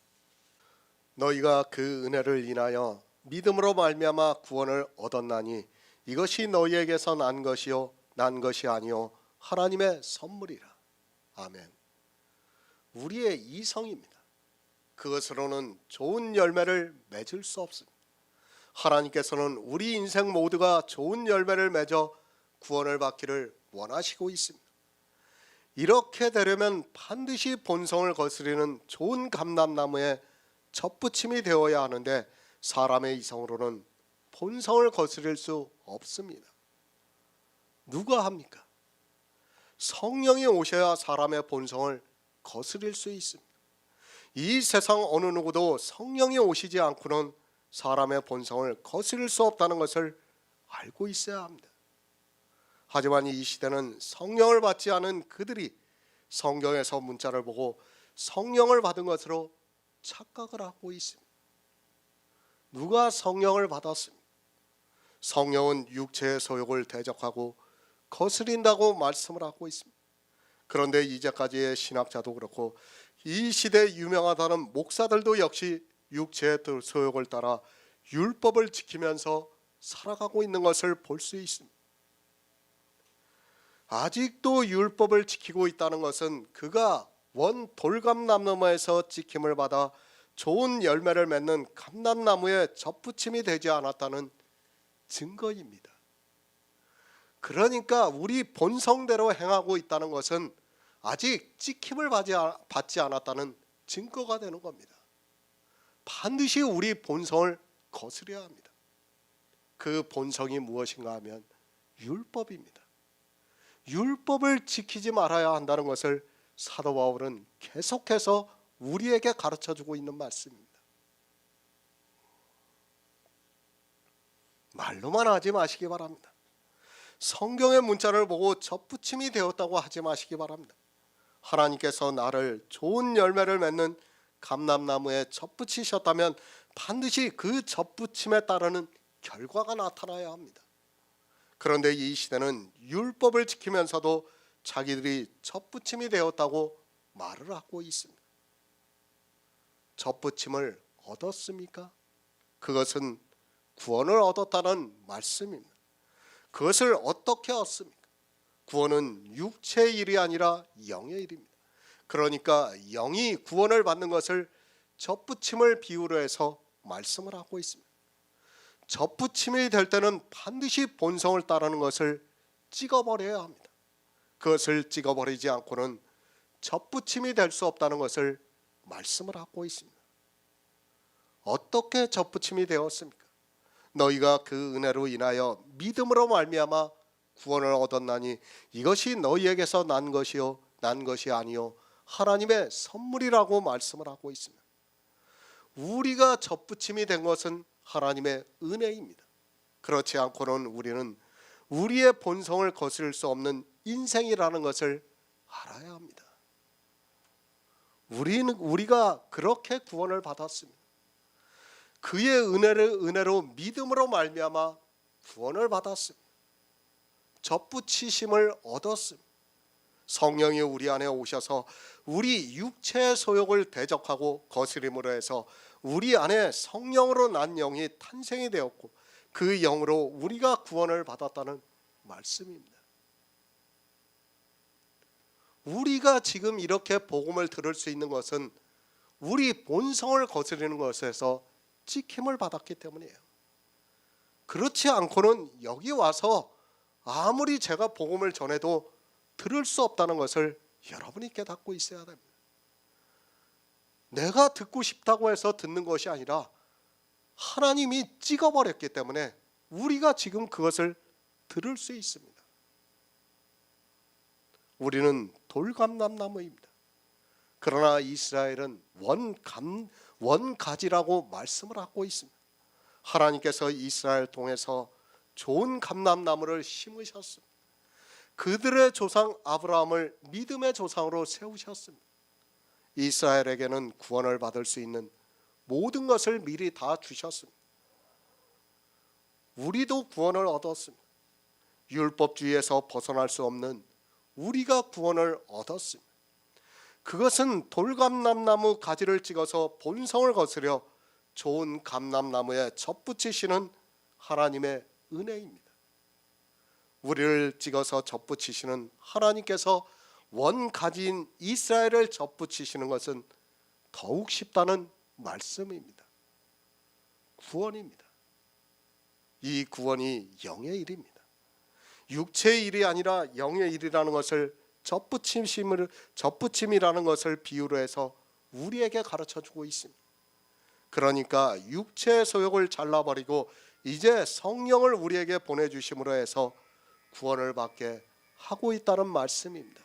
너희가 그 은혜를 인하여 믿음으로 말미암아 구원을 얻었나니 이것이 너희에게서 난 것이요 난 것이 아니요 하나님의 선물이라. 아멘. 우리의 이성입니다. 그것으로는 좋은 열매를 맺을 수 없습니다. 하나님께서는 우리 인생 모두가 좋은 열매를 맺어 구원을 받기를 원하시고 있습니다. 이렇게 되려면 반드시 본성을 거스리는 좋은 감람나무에 접붙임이 되어야 하는데 사람의 이성으로는 본성을 거스릴 수 없습니다. 누가 합니까? 성령이 오셔야 사람의 본성을 거스릴 수 있습니다. 이 세상 어느 누구도 성령이 오시지 않고는 사람의 본성을 거스릴 수 없다는 것을 알고 있어야 합니다. 하지만 이 시대는 성령을 받지 않은 그들이 성경에서 문자를 보고 성령을 받은 것으로 착각을 하고 있습니다. 누가 성령을 받았습니까? 성령은 육체의 소욕을 대적하고 거스린다고 말씀을 하고 있습니다. 그런데 이제까지의 신학자도 그렇고 이 시대에 유명하다는 목사들도 역시 육체의 소욕을 따라 율법을 지키면서 살아가고 있는 것을 볼 수 있습니다. 아직도 율법을 지키고 있다는 것은 그가 원 돌감람나무에서 지킴을 받아 좋은 열매를 맺는 감람나무에 접붙임이 되지 않았다는 증거입니다. 그러니까 우리 본성대로 행하고 있다는 것은 아직 지킴을 받지 않았다는 증거가 되는 겁니다. 반드시 우리 본성을 거스려야 합니다. 그 본성이 무엇인가 하면 율법입니다. 율법을 지키지 말아야 한다는 것을 사도 바울은 계속해서 우리에게 가르쳐주고 있는 말씀입니다. 말로만 하지 마시기 바랍니다. 성경의 문자를 보고 접붙임이 되었다고 하지 마시기 바랍니다. 하나님께서 나를 좋은 열매를 맺는 감람나무에 접붙이셨다면 반드시 그 접붙임에 따르는 결과가 나타나야 합니다. 그런데 이 시대는 율법을 지키면서도 자기들이 접붙임이 되었다고 말을 하고 있습니다. 접붙임을 얻었습니까? 그것은 구원을 얻었다는 말씀입니다. 그것을 어떻게 얻습니까? 구원은 육체의 일이 아니라 영의 일입니다. 그러니까 영이 구원을 받는 것을 접붙임을 비유로 해서 말씀을 하고 있습니다. 접붙임이 될 때는 반드시 본성을 따르는 것을 찍어버려야 합니다. 그것을 찍어버리지 않고는 접붙임이 될 수 없다는 것을 말씀을 하고 있습니다. 어떻게 접붙임이 되었습니까? 너희가 그 은혜로 인하여 믿음으로 말미암아 구원을 얻었나니 이것이 너희에게서 난 것이요 난 것이 아니요 하나님의 선물이라고 말씀을 하고 있습니다. 우리가 접붙임이 된 것은 하나님의 은혜입니다. 그렇지 않고는 우리는 우리의 본성을 거스릴 수 없는 인생이라는 것을 알아야 합니다. 우리가 그렇게 구원을 받았습니다. 그의 은혜로 믿음으로 말미암아 구원을 받았습니다. 접붙이심을 얻었습니다. 성령이 우리 안에 오셔서 우리 육체의 소욕을 대적하고 거스림으로 해서 우리 안에 성령으로 난 영이 탄생이 되었고 그 영으로 우리가 구원을 받았다는 말씀입니다. 우리가 지금 이렇게 복음을 들을 수 있는 것은 우리 본성을 거스리는 것에서 찍힘을 받았기 때문이에요. 그렇지 않고는 여기 와서 아무리 제가 복음을 전해도 들을 수 없다는 것을 여러분이 깨닫고 있어야 됩니다. 내가 듣고 싶다고 해서 듣는 것이 아니라 하나님이 찍어버렸기 때문에 우리가 지금 그것을 들을 수 있습니다. 우리는 돌감람나무입니다. 그러나 이스라엘은 원가지라고 말씀을 하고 있습니다. 하나님께서 이스라엘 통해서 좋은 감람나무를 심으셨습니다. 그들의 조상 아브라함을 믿음의 조상으로 세우셨습니다. 이스라엘에게는 구원을 받을 수 있는 모든 것을 미리 다 주셨습니다. 우리도 구원을 얻었습니다. 율법주의에서 벗어날 수 없는 우리가 구원을 얻었습니다. 그것은 돌감람나무 가지를 찍어서 본성을 거스려 좋은 감람나무에 접붙이시는 하나님의 은혜입니다. 우리를 찍어서 접붙이시는 하나님께서 원가지인 이스라엘을 접붙이시는 것은 더욱 쉽다는 말씀입니다. 구원입니다. 이 구원이 영의 일입니다. 육체의 일이 아니라 영의 일이라는 것을 접붙임이라는 것을 비유로 해서 우리에게 가르쳐주고 있습니다. 그러니까 육체의 소욕을 잘라버리고 이제 성령을 우리에게 보내주심으로 해서 구원을 받게 하고 있다는 말씀입니다.